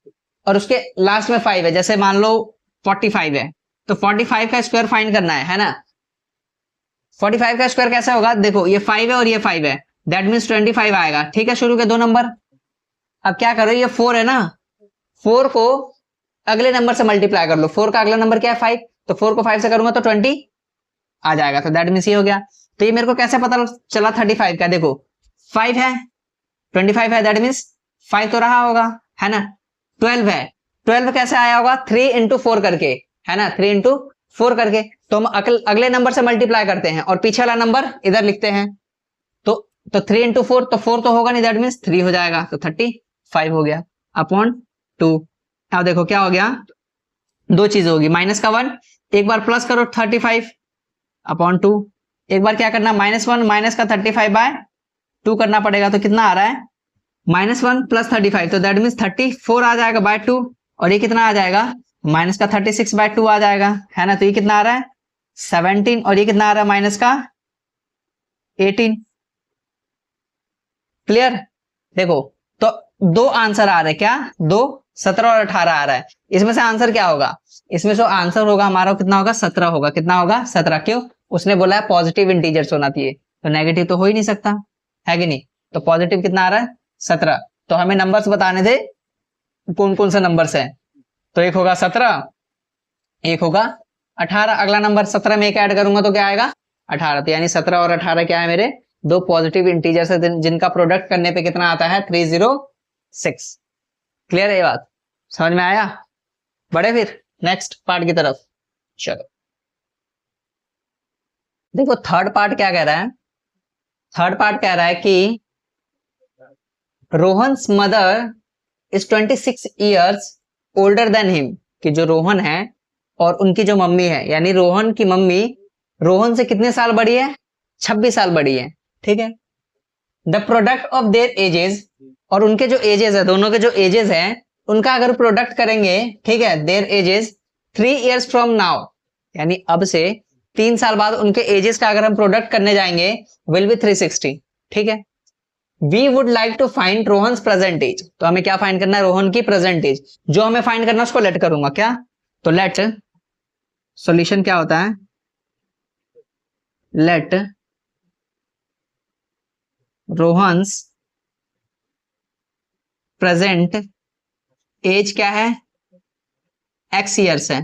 और उसके लास्ट में 5 है, जैसे मान लो 45 है, तो 45 का स्क्वायर फाइंड करना है ना, 45 का स्क्वायर कैसे होगा, देखो ये 5 है और ये 5 है, दैट मीन्स 25 आएगा, ठीक है, शुरू के 2 नंबर। अब क्या करो, ये 4 है ना, 4 को अगले नंबर से मल्टीप्लाई कर लो, 4 का अगला नंबर क्या है 5, तो 4 को 5 से करूंगा तो 20 आ जाएगा, तो दैट मीन्स ये हो गया। तो ये मेरे को कैसे पता चला 35 का, देखो 5 है 25 है, दैट मीन्स 5 तो रहा होगा, है ना, 12 है, 12 कैसे आया होगा 3 इंटू 4 करके, है ना, 3 इंटू 4 करके, तो हम अगले नंबर से मल्टीप्लाई करते हैं और पीछे वाला नंबर इधर लिखते हैं, तो 3 इंटू 4, तो 4 तो होगा नहीं, दैट मीन्स 3 हो जाएगा, तो 35 हो गया अपॉन 2। अब देखो क्या हो गया, 2 चीज होगी, माइनस का 1, एक बार प्लस करो 35 अपॉन 2, एक बार क्या करना -1 माइनस का 35 बाय 2 करना पड़ेगा, तो कितना आ रहा है -1 प्लस 35, तो दैट मीन्स 34 आ जाएगा बाय 2, और ये कितना आ जाएगा माइनस का 36 बाय 2 आ जाएगा, है ना, तो ये कितना आ रहा है 17, और ये कितना आ रहा है माइनस का 18। क्लियर, देखो तो 2 आंसर आ रहे हैं, क्या 2, 17 और 18 आ रहा है, इसमें से आंसर क्या होगा, इसमें से आंसर होगा हमारा कितना होगा 17 होगा, कितना होगा 17, क्यों, उसने बोला है पॉजिटिव इंटीजर्स होना चाहिए, तो नेगेटिव तो हो ही नहीं सकता, है कि नहीं, तो पॉजिटिव कितना आ रहा है 17। तो हमें नंबर्स बताने थे कौन कौन से नंबर्स हैं, तो एक होगा 17, एक होगा 18, अगला नंबर 17 में एक ऐड करूंगा तो क्या आएगा 18, तो यानी 17 और 18 क्या है मेरे 2 पॉजिटिव इंटीजर्स है, जिनका प्रोडक्ट करने पे कितना आता है 306। क्लियर है ये बात, समझ में आया, बढ़े फिर नेक्स्ट पार्ट की तरफ, चलो देखो थर्ड पार्ट क्या कह रहा है, थर्ड पार्ट कह रहा है कि Rohan's mother is 26 years older than him, कि जो रोहन है और उनकी जो मम्मी है, यानी रोहन की मम्मी रोहन से कितने साल बड़ी है, 26 साल बड़ी है, ठीक है। The product of their edges, और उनके जो एजेस है, दोनों के जो एजेस हैं उनका अगर प्रोडक्ट करेंगे, ठीक है, there edges 3 years from now, यानी अब से 3 साल बाद उनके एजेस का अगर हम प्रोडक्ट करने जाएंगे विल बी 360, ठीक है। We would like to find Rohan present age, तो हमें क्या फाइंड करना है, रोहन की प्रेजेंट एज। जो हमें फाइंड करना है उसको लेट करूंगा क्या, तो लेट सॉल्यूशन क्या होता है, लेट रोहन्स प्रेजेंट एज क्या है, एक्स ईयर्स है,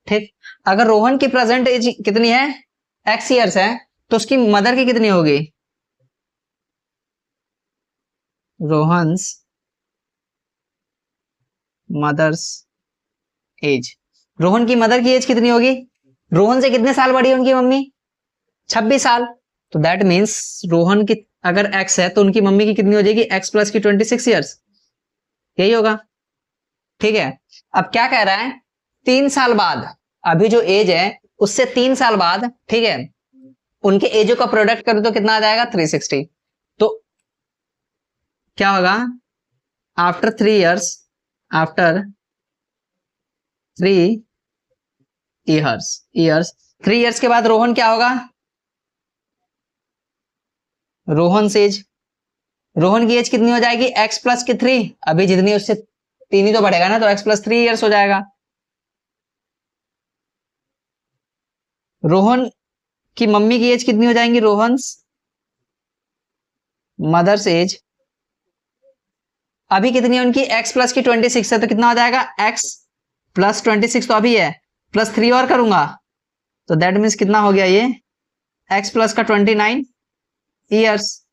ठीक। अगर रोहन की प्रेजेंट एज कितनी है, एक्स ईयर्स है, तो उसकी मदर की कितनी होगी, रोहन्स मदर्स एज, रोहन की मदर की एज कितनी होगी, रोहन से कितने साल बड़ी है उनकी मम्मी, 26 साल। तो दैट मीन्स रोहन की अगर एक्स है तो उनकी मम्मी की कितनी हो जाएगी, एक्स प्लस की 26 ईयर्स, यही होगा, ठीक है। अब क्या कह रहा है, 3 साल बाद, अभी जो एज है उससे 3 साल बाद, ठीक है, उनके एजो का प्रोडक्ट करो तो कितना आ जाएगा, 360। तो क्या होगा, after 3 years, after 3 years 3 years के बाद रोहन क्या होगा, रोहन से एज, रोहन की एज कितनी हो जाएगी, एक्स प्लस की 3, अभी जितनी उससे 3 ही तो बढ़ेगा ना, तो एक्स प्लस 3 ईयर्स हो जाएगा। रोहन की मम्मी की एज कितनी हो जाएंगी, रोहन्स मदर्स एज, अभी कितनी है उनकी, x प्लस की 26 है, तो कितना हो जाएगा, x प्लस 26 तो अभी है, प्लस 3 और करूंगा तो दैट मीन्स कितना हो गया ये, x प्लस का 29 ईयर्स,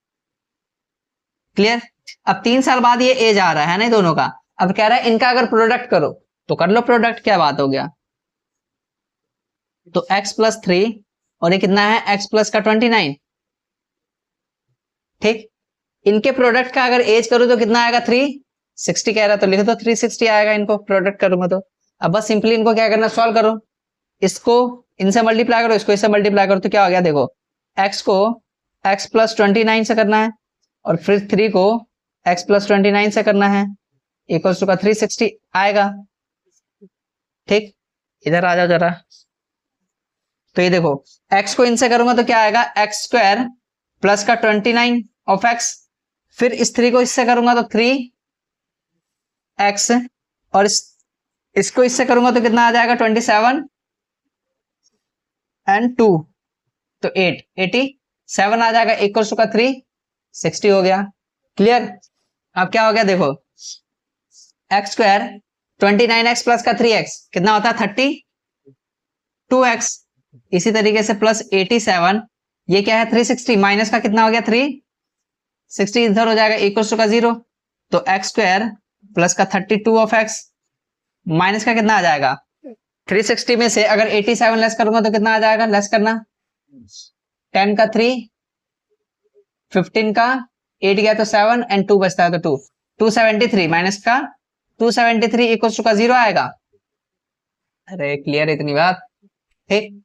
क्लियर। अब 3 साल बाद ये एज आ रहा है ना दोनों का, अब कह रहा है इनका अगर प्रोडक्ट करो, तो कर लो प्रोडक्ट, क्या बात हो गया। तो x प्लस 3 और ये कितना है, x प्लस का 29, ठीक। इनके प्रोडक्ट का अगर एज करूं तो कितना आएगा, 360 कह रहा, तो लिख दो 360 आएगा, इनको प्रोडक्ट करूंगा तो। अब बस सिंपली इनको क्या करना, सॉल्व करो, इसको इनसे मल्टीप्लाई करो, इसको इससे मल्टीप्लाई करो, तो क्या हो गया, देखो x को x प्लस 29 से करना है और फिर 3 को x प्लस 29 से करना है, इक्वल्स टू का 360 आएगा, ठीक। इधर आ जाओ जरा, तो ये देखो x को इनसे करूंगा तो क्या आएगा, एक्स स्क्वायर प्लस का 29 ऑफ x, फिर इस 3 को इससे करूंगा तो 3x, और इसको इससे करूंगा तो कितना आ जाएगा, 27 एंड 2, तो 87 आ जाएगा, इक्वल्स टू का 360 हो गया, क्लियर। अब क्या हो गया, देखो एक्स स्क्वायर 29x प्लस का 3x कितना होता है, 32x, इसी तरीके से प्लस 87, ये क्या है 360, माइनस का कितना हो गया 360, इधर हो जाएगा, इक्वल्स टू का 0, तो एक्स स्क्वायर प्लस का 32 ऑफ x माइनस का कितना आ जाएगा, 360 में से अगर 87 लेस करूंगा तो कितना आ जाएगा, लेस करना 10 का 3, 15 का 8 गया तो 7 एंड 2 बचता है तो 273 माइनस का 273 इक्वल्स टू का 0 आएगा। अरे क्लियर इतनी बात, ठीक,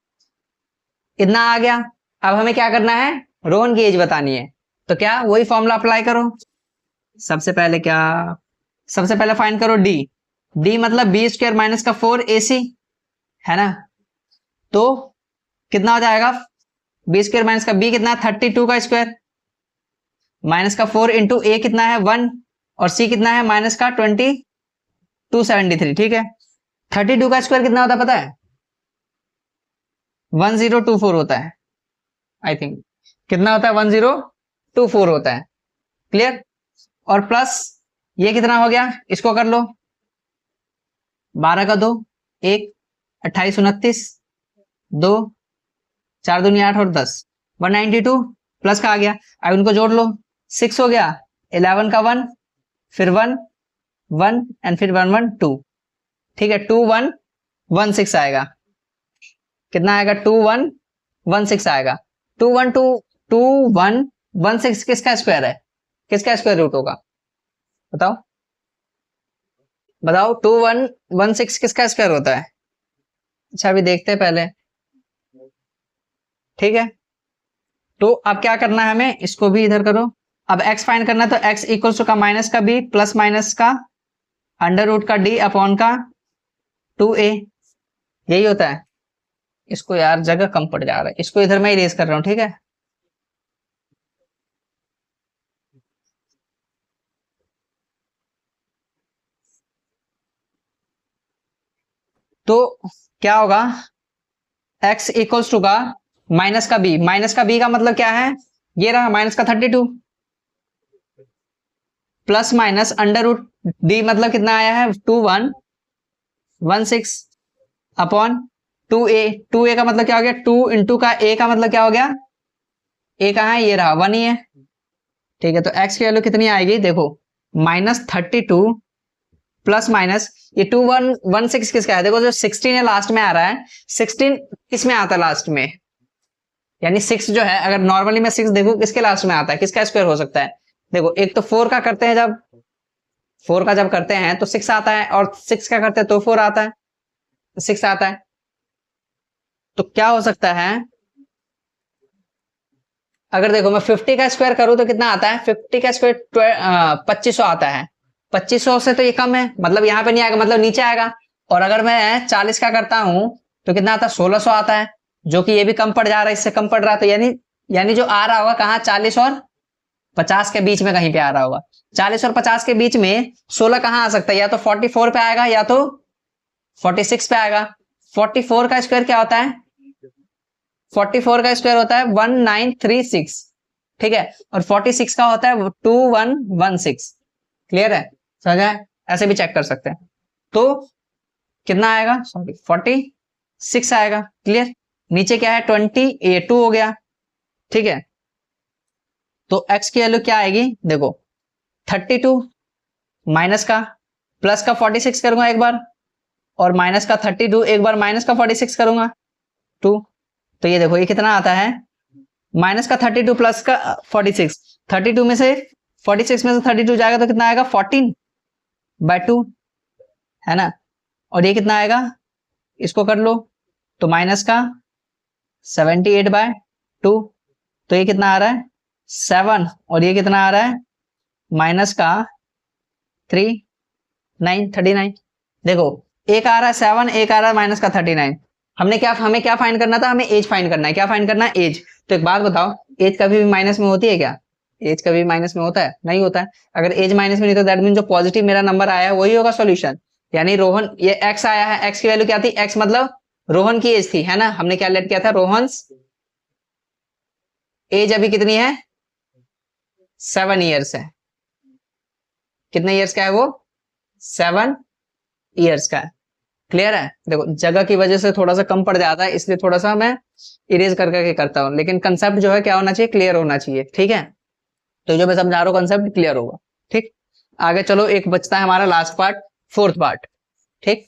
इतना आ गया। अब हमें क्या करना है, रोहन की एज बतानी है, तो क्या वही फॉर्मूला अप्लाई करो। सबसे पहले क्या, सबसे पहले फाइंड करो डी, डी मतलब बी स्क्वायर माइनस का 4ac है ना, तो कितना हो जाएगा, बी स्क्वायर माइनस का बी कितना है 32 का स्क्वायर, माइनस का 4 इंटू ए कितना है 1, और सी कितना है माइनस का 273, ठीक है। 32 का स्क्वायर कितना होता है पता है, 1024 होता है, आई थिंक कितना होता है 1024 होता है, क्लियर। और प्लस ये कितना हो गया, इसको कर लो, 12 का 2 1, 28 29 2, 4 दूनी 8 और 10, 192 प्लस का आ गया, अब इनको जोड़ लो, 6 हो गया, 11 का 1, फिर 1 1 एंड फिर 1 1 2, ठीक है, 2116 आएगा, कितना आएगा 2116 आएगा, 2116 16 किसका स्क्वायर है, किसका स्क्वायर रूट होगा, बताओ बताओ, 2116 किसका स्क्वायर होता है। अच्छा अभी देखते हैं पहले, ठीक है। तो अब क्या करना है हमें, इसको भी इधर करो। अब x फाइंड करना है तो x इक्वल्स टू का माइनस का b प्लस माइनस का अंडर रूट का d अपॉन का 2a, यही होता है। इसको यार जगह कम पड़ जा रहा है, इसको इधर मैं इरेज कर रहा हूं, ठीक है। तो क्या होगा, x इक्वल्स टू का माइनस का b, माइनस का b का मतलब क्या है, ये रहा माइनस का 32 plus minus under root d मतलब कितना आया है 2116 अपॉन 2a, 2a का मतलब क्या हो गया 2 इंटू का a का मतलब क्या हो गया, a कहाँ है, ये रहा 1 ही है, ठीक है। तो x की वैल्यू कितनी आएगी देखो, -32 प्लस माइनस ये 2116 किसका है, देखो जो 16 है लास्ट में आ रहा है, 16 किस में आता है लास्ट में, यानी 6 जो है, अगर नॉर्मली मैं 6 देखूं किसके लास्ट में आता है, किसका स्क्वायर हो सकता है, देखो एक तो 4 का करते हैं, जब 4 का जब करते हैं तो 6 आता है, और 6 का करते हैं तो 4 आता है, 6 आता है। तो क्या हो सकता है, अगर देखो मैं 50 का स्क्वायर करूं तो कितना आता है, 50 का स्क्वायर 2500 आता है, 2500 से तो ये कम है, मतलब यहाँ पे नहीं आएगा, मतलब नीचे आएगा। और अगर मैं 40 का करता हूं तो कितना आता है, 1600 आता है, जो कि ये भी कम पड़ जा रहा है, इससे कम पड़ रहा है, तो यानी जो आ रहा होगा कहाँ, 40 और 50 के बीच में कहीं पे आ रहा होगा। 40 और 50 के बीच में 16 कहाँ आ सकता है, या तो 44 पे आएगा या तो 46 पे आएगा। 44 का स्क्वायर क्या होता है, 44 का स्क्वायर होता है 1936, ठीक है, और 46 का होता है 2116। क्लियर है, समझ आए, ऐसे भी चेक कर सकते हैं। तो कितना आएगा, सॉरी 46 आएगा। क्लियर, नीचे क्या है 22 हो गया, ठीक है। तो x की वैल्यू क्या आएगी देखो, 32 माइनस का प्लस का 46 करूंगा एक बार, और माइनस का 32 एक बार, माइनस का 46 करूंगा 2, तो ये देखो ये कितना आता है, माइनस का 32 प्लस का 46, 32 में से 46 में से 32 जाएगा तो कितना आएगा 14/2, है ना। और ये कितना आएगा, इसको कर लो तो माइनस का 78/2, तो ये कितना आ रहा है 7, और ये कितना आ रहा है माइनस का 39। देखो एक आ रहा है 7, एक आ रहा है माइनस का 39। हमें क्या फाइंड करना था, हमें एज फाइंड करना है। क्या फाइंड करना है, एज। तो एक बात बताओ, एज कभी भी माइनस में होती है क्या, एज कभी भी माइनस में होता है, नहीं होता है। अगर एज माइनस में नहीं तो दैट मीन जो पॉजिटिव मेरा नंबर आया है वही होगा सॉल्यूशन। यानी रोहन, ये एक्स आया है, एक्स की वैल्यू क्या थी, एक्स मतलब रोहन की एज थी, है ना। हमने क्या लेट किया था, रोहन एज अभी कितनी है 7 ईयर्स है। कितने ईयर्स का है वो, 7 ईयर्स का है। क्लियर है, देखो जगह की वजह से थोड़ा सा कम पड़ जाता है, इसलिए थोड़ा सा मैं इरेज कर करके करता हूं, लेकिन कंसेप्ट जो है क्या होना चाहिए, क्लियर होना चाहिए, ठीक है। तो जो मैं समझा रहा हूं कंसेप्ट क्लियर होगा, ठीक। आगे चलो, एक बचता है हमारा लास्ट पार्ट, फोर्थ पार्ट, ठीक।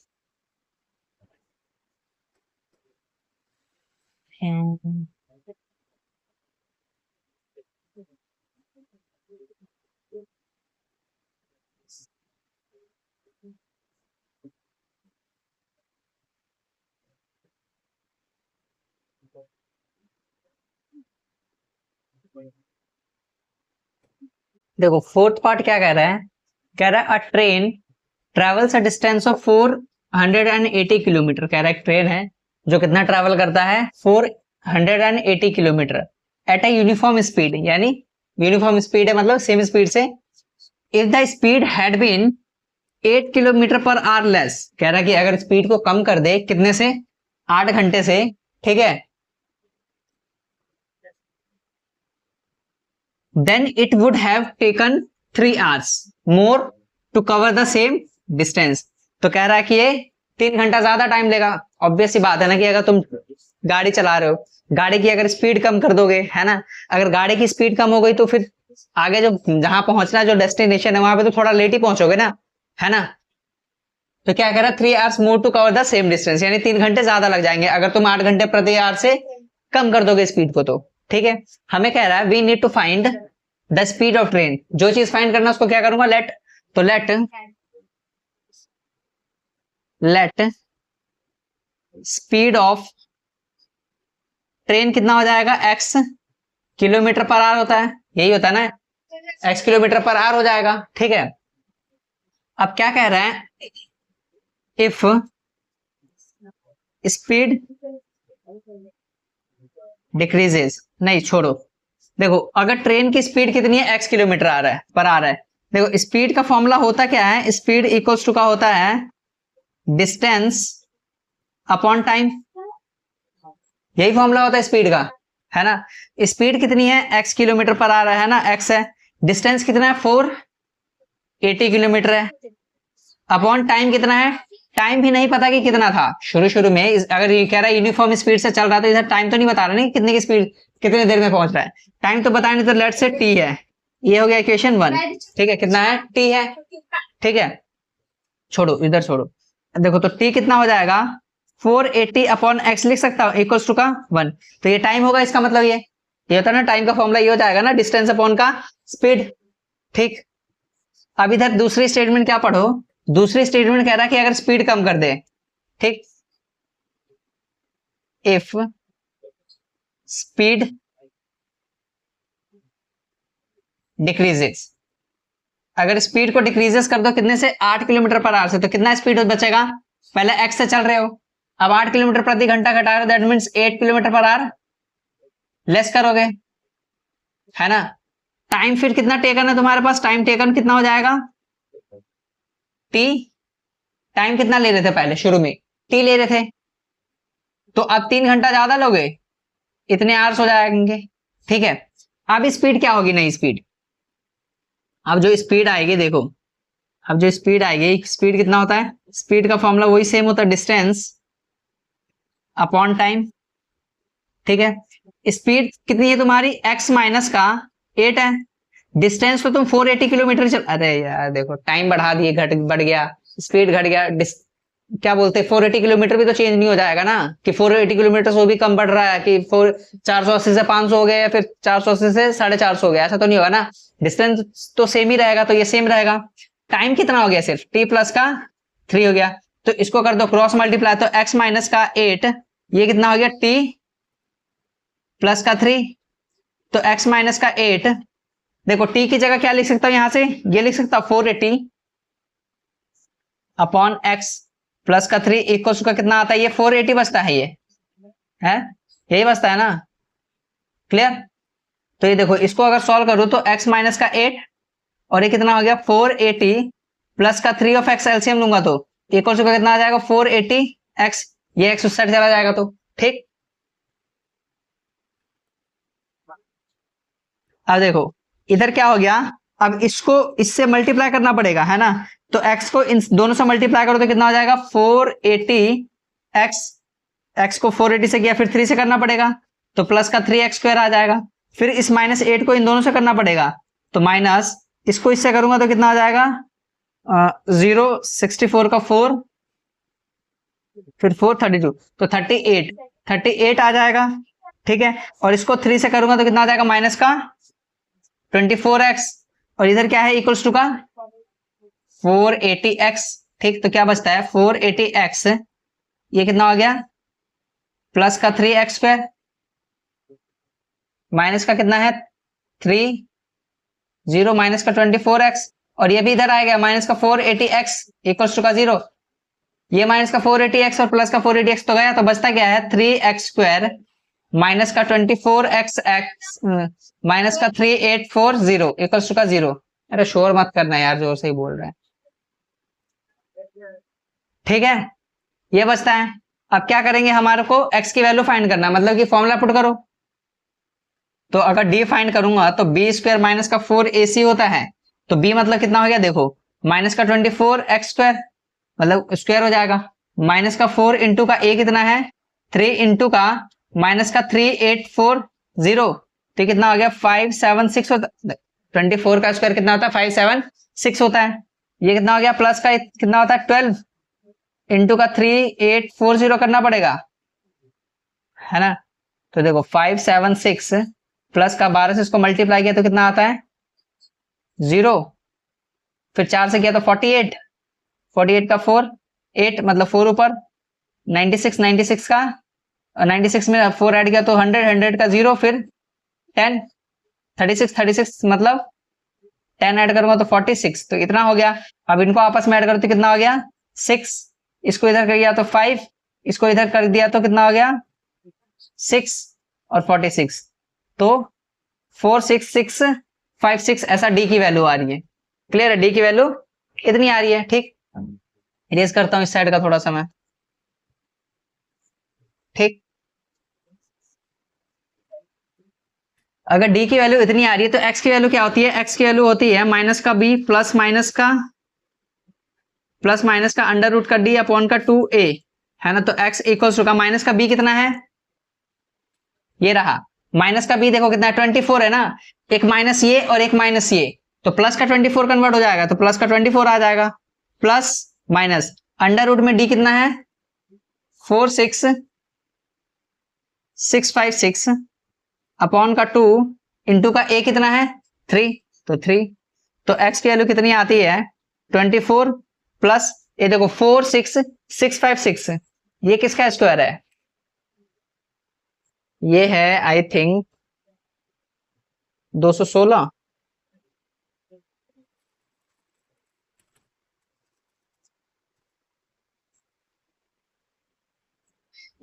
देखो फोर्थ पार्ट क्या कह रहा है, कह रहा है अ train travels a distance of 480 kilometre. कह रहा है एक ट्रेन है जो कितना ट्रेवल करता है, 480 kilometre at a uniform speed, यानी यूनिफॉर्म स्पीड है मतलब सेम स्पीड से। If the speed had been 8 kilometre per hour less, कह रहा है कि अगर स्पीड को कम कर दे कितने से, 8 घंटे से, ठीक है, then it would have taken 3 hours more to cover the same distance। तो कह रहा है कि ये 3 घंटा ज्यादा टाइम लेगा। ऑब्वियस सी बात है ना कि अगर तुम गाड़ी चला रहे हो, गाड़ी की अगर स्पीड कम कर दोगे, है ना, अगर गाड़ी की स्पीड कम हो गई तो फिर आगे जो जहां पहुंचना जो डेस्टिनेशन है वहां पे तो थोड़ा लेट ही पहुंचोगे ना, है ना। तो क्या कह रहा है, 3 hours more to cover the same distance, यानी 3 घंटे ज्यादा लग जाएंगे अगर तुम 8 घंटे प्रति आवर से कम कर दोगे स्पीड को। तो ठीक है, हमें कह रहा है we need to find the speed of train. जो चीज फाइंड करना उसको क्या करूंगा, लेट। तो लेट स्पीड ऑफ ट्रेन कितना हो जाएगा, एक्स किलोमीटर पर आवर होता है, यही होता है ना, एक्स किलोमीटर पर आवर हो जाएगा। ठीक है, अब क्या कह रहे हैं, इफ स्पीड डिक्रीजेस, नहीं छोड़ो, देखो अगर ट्रेन की स्पीड कितनी है, एक्स किलोमीटर आ रहा है पर आ रहा है, देखो स्पीड का फॉर्मूला होता क्या है, स्पीड इक्वल्स टू का होता है डिस्टेंस अपॉन टाइम, यही फॉर्मूला होता है स्पीड का, है ना। स्पीड कितनी है, एक्स किलोमीटर पर आ रहा है ना, एक्स है, डिस्टेंस कितना है 480 किलोमीटर है, अपॉन टाइम कितना है, टाइम भी नहीं पता कि कितना था शुरू में। अगर ये कह रहा है यूनिफॉर्म स्पीड से चल रहा है तो इधर टाइम तो नहीं बता रहा नहीं कितने की स्पीड कितने देर में पहुंच रहा है, टाइम तो बताया नहीं, तो लेट से टी है, ये हो गया इक्वेशन 1। ठीक है, कितना है, टी है। ठीक है, छोड़ो इधर छोड़ो, देखो तो टी कितना हो जाएगा 480 अपॉन एक्स लिख सकता हूं इक्वल्स टू का 1, तो ये टाइम होगा, इसका मतलब ये होता है ना टाइम का फॉर्मूला, ये हो जाएगा ना डिस्टेंस अपॉन का स्पीड। ठीक, अब इधर दूसरी स्टेटमेंट क्या पढ़ो, दूसरी स्टेटमेंट कह रहा है कि अगर स्पीड कम कर दे, ठीक, इफ स्पीड डिक्रीजेस, अगर स्पीड को डिक्रीजेस कर दो कितने से, 8 किलोमीटर पर आवर से, तो कितना स्पीड बचेगा, पहले एक्स से चल रहे हो, अब 8 किलोमीटर प्रति घंटा घटा रहे हो, that means 8 kilometre per hour less करोगे, है ना। टाइम फिर कितना टेकन है तुम्हारे पास, टाइम टेकन कितना हो जाएगा, टी, टाइम कितना ले रहे थे पहले शुरू में, टी ले रहे थे, तो अब 3 घंटा ज्यादा लोगे, इतने आवर्स हो जाएंगे। ठीक है, अब स्पीड क्या होगी, नई स्पीड, अब जो स्पीड आएगी देखो, अब जो स्पीड आएगी, स्पीड कितना होता है, स्पीड का फॉर्मूला वही सेम होता है डिस्टेंस अपॉन टाइम। ठीक है, स्पीड कितनी है तुम्हारी, x माइनस का 8 है, डिस्टेंस तो तुम 480 किलोमीटर चल, अरे यार देखो टाइम बढ़ा दिए, घट बढ़ गया, स्पीड घट गया, क्या बोलते हैं 480 किलोमीटर भी तो चेंज नहीं हो जाएगा ना, कि 480 किलोमीटर से वो भी कम बढ़ रहा है, कि 480 से 500 हो गया या फिर 480 से 450 हो गया, ऐसा तो नहीं होगा ना, डिस्टेंस तो सेम ही रहेगा, तो ये सेम रहेगा। टाइम कितना हो गया, सिर्फ t प्लस का 3 हो गया, तो इसको कर दो क्रॉस मल्टीप्लाई, तो x माइनस का 8, ये कितना हो गया t प्लस का 3, तो x माइनस का 8, देखो t की जगह क्या लिख सकता हूं, यहां से ये लिख सकता हूं 480 अपॉन x प्लस का 3 इक्वल्स का कितना आता है, ये 480 बचता है, ये है, यही बचता है ना, क्लियर। तो ये देखो इसको अगर सॉल्व करूं तो x माइनस का 8 और ये कितना हो गया 480 प्लस का 3 ऑफ x, एलसीएम लूंगा तो इक्वल्स का कितना आ जाएगा 480 x, ये x उस साइड चला जाएगा, तो ठीक। अब देखो इधर क्या हो गया, अब इसको इससे मल्टीप्लाई करना पड़ेगा, है ना, तो x को इन दोनों से मल्टीप्लाई करो तो कितना हो जाएगा 480 x, x को 480 से किया फिर 3 से करना पड़ेगा, तो प्लस का 3x² आ जाएगा, फिर इस -8 को इन दोनों से करना पड़ेगा, तो माइनस इसको इससे करूंगा तो कितना आ जाएगा 0, 64 का 4 फिर 4 32, तो 38 आ जाएगा। ठीक है, और इसको 3 से करूंगा तो कितना आ जाएगा माइनस का 24x, और इधर क्या है इक्वल्स टू का 480x। ठीक, तो क्या बचता है 480x, ये कितना हो गया प्लस का 3x², माइनस का कितना है 3, 0 माइनस का 24x, और ये भी इधर आएगा माइनस का 480x इक्वल्स टू का 0, ये माइनस का 480x और प्लस का 480x तो गया, तो बचता क्या है 3x² माइनस का 24x माइनस का 3840 इक्वल्स टू का 0। अरे शोर मत करना यार, जोर से ही बोल रहे हैं। ठीक है, ये बचता है। अब क्या करेंगे, हमारे को x की वैल्यू फाइंड करना, मतलब कि फॉर्मूला पुट करो, तो अगर d फाइंड करूंगा तो b² माइनस का 4ac होता है, तो b मतलब कितना हो गया देखो माइनस का 24x², मतलब स्क्वायर हो जाएगा, माइनस का 4 इंटू का a कितना है 3 इंटू का माइनस का 3840, तो कितना हो गया 576 होता, 24 का स्क्वायर कितना होता है 576 होता है, ये कितना हो गया प्लस का कितना होता है 12 इंटू का 3840 करना पड़ेगा, है ना, तो देखो 576 प्लस का 12 से इसको मल्टीप्लाई किया तो कितना आता है 0, फिर 4 से किया तो 48, 48 का 4 8 मतलब 4 ऊपर 96, 96 का 96 में 4 ऐड किया तो 100, 100 का 0, फिर 10 36, 36 मतलब 10 ऐड करूंगा तो 46, तो इतना हो गया। अब इनको आपस में ऐड करो तो कितना हो गया 6, इसको इधर कर दिया तो 5, इसको इधर कर दिया तो कितना हो गया 6 और 46, तो 46656 ऐसा डी की वैल्यू आ रही है। क्लियर है, डी की वैल्यू इतनी आ रही है। ठीक, इरेज करता हूं इस साइड का थोड़ा सा मैं। ठीक, अगर डी की वैल्यू इतनी आ रही है तो एक्स की वैल्यू क्या होती है, एक्स की वैल्यू होती है माइनस का बी प्लस माइनस का अंडर रूट का डी अपॉन का 2a, है ना। तो x इक्वल्स टू का माइनस का b कितना है, ये रहा माइनस का b, देखो कितना है 24 है ना, एक माइनस ये और एक माइनस ये, तो प्लस का 24 कन्वर्ट हो जाएगा, तो प्लस का 24 आ जाएगा, प्लस माइनस अंडर रूट में d कितना है 46656 अपॉन का 2 इंटू का a कितना है 3, तो 3, तो x की वैल्यू कितनी आती है 24 प्लस ये देखो 46656, ये किसका स्क्वायर है, ये है आई थिंक 216,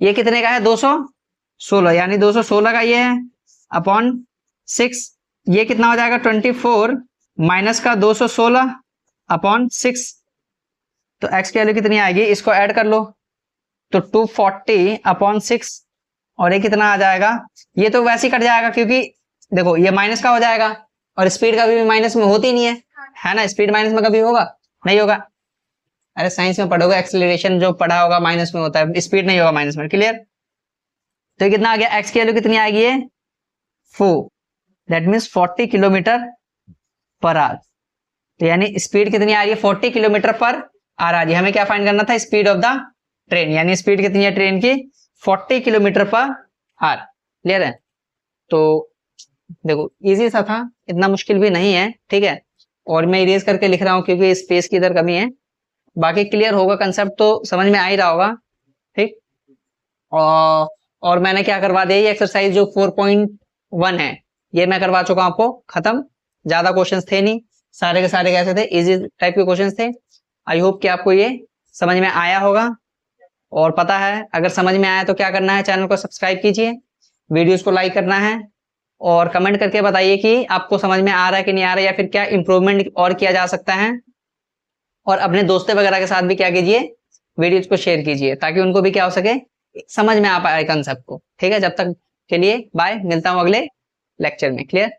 ये कितने का है 216, यानी 216 का ये है अपॉन 6, ये कितना हो जाएगा 24 माइनस का 216 अपॉन 6, तो x की वैल्यू कितनी आएगी, इसको ऐड कर लो तो 240 अपॉन 6, और ये कितना आ जाएगा, ये तो वैसे ही कट जाएगा क्योंकि देखो ये माइनस का हो जाएगा और स्पीड कभी भी माइनस में होती नहीं है ना, स्पीड माइनस में कभी होगा नहीं होगा, अरे साइंस में पढ़ोगे एक्सेलरेशन जो पढ़ा होगा माइनस में होता है, स्पीड नहीं होगा माइनस में। क्लियर, तो कितना आ गया, एक्स की वैल्यू कितनी आएगी, 4, that means 40 kilometre per our, तो यानी स्पीड कितनी आ रही है 40 किलोमीटर पर आवर आ रही है। हमें क्या फाइंड करना था, स्पीड ऑफ द ट्रेन, यानी स्पीड कितनी है ट्रेन की 40 किलोमीटर पर आवर। क्लियर है, तो देखो इजी सा था, इतना मुश्किल भी नहीं है। ठीक है, और मैं इरेज करके लिख रहा हूं क्योंकि स्पेस की इधर कमी है, बाकी क्लियर होगा, कंसेप्ट तो समझ में आ ही रहा होगा। ठीक, और मैंने क्या करवा दिया, ये एक्सरसाइज जो 4.1 है ये मैं करवा चुका हूं आपको खत्म, ज्यादा क्वेश्चंस थे नहीं, सारे के सारे कैसे थे, इजी टाइप के क्वेश्चंस थे। आई होप कि आपको ये समझ में आया होगा और पता है, अगर समझ में आया तो क्या करना है, चैनल को सब्सक्राइब कीजिए, वीडियोस को लाइक करना है और कमेंट करके बताइए कि आपको समझ में आ रहा है कि नहीं आ रहा है, या फिर क्या इंप्रूवमेंट और किया जा सकता है। और अपने दोस्तों वगैरह के साथ भी क्या कीजिए, वीडियोस को शेयर कीजिए ताकि उनको भी क्या हो सके, समझ में आ पाए कंसेप्ट को। ठीक है, जब तक के लिए बाय, मिलता हूं अगले लेक्चर में। क्लियर।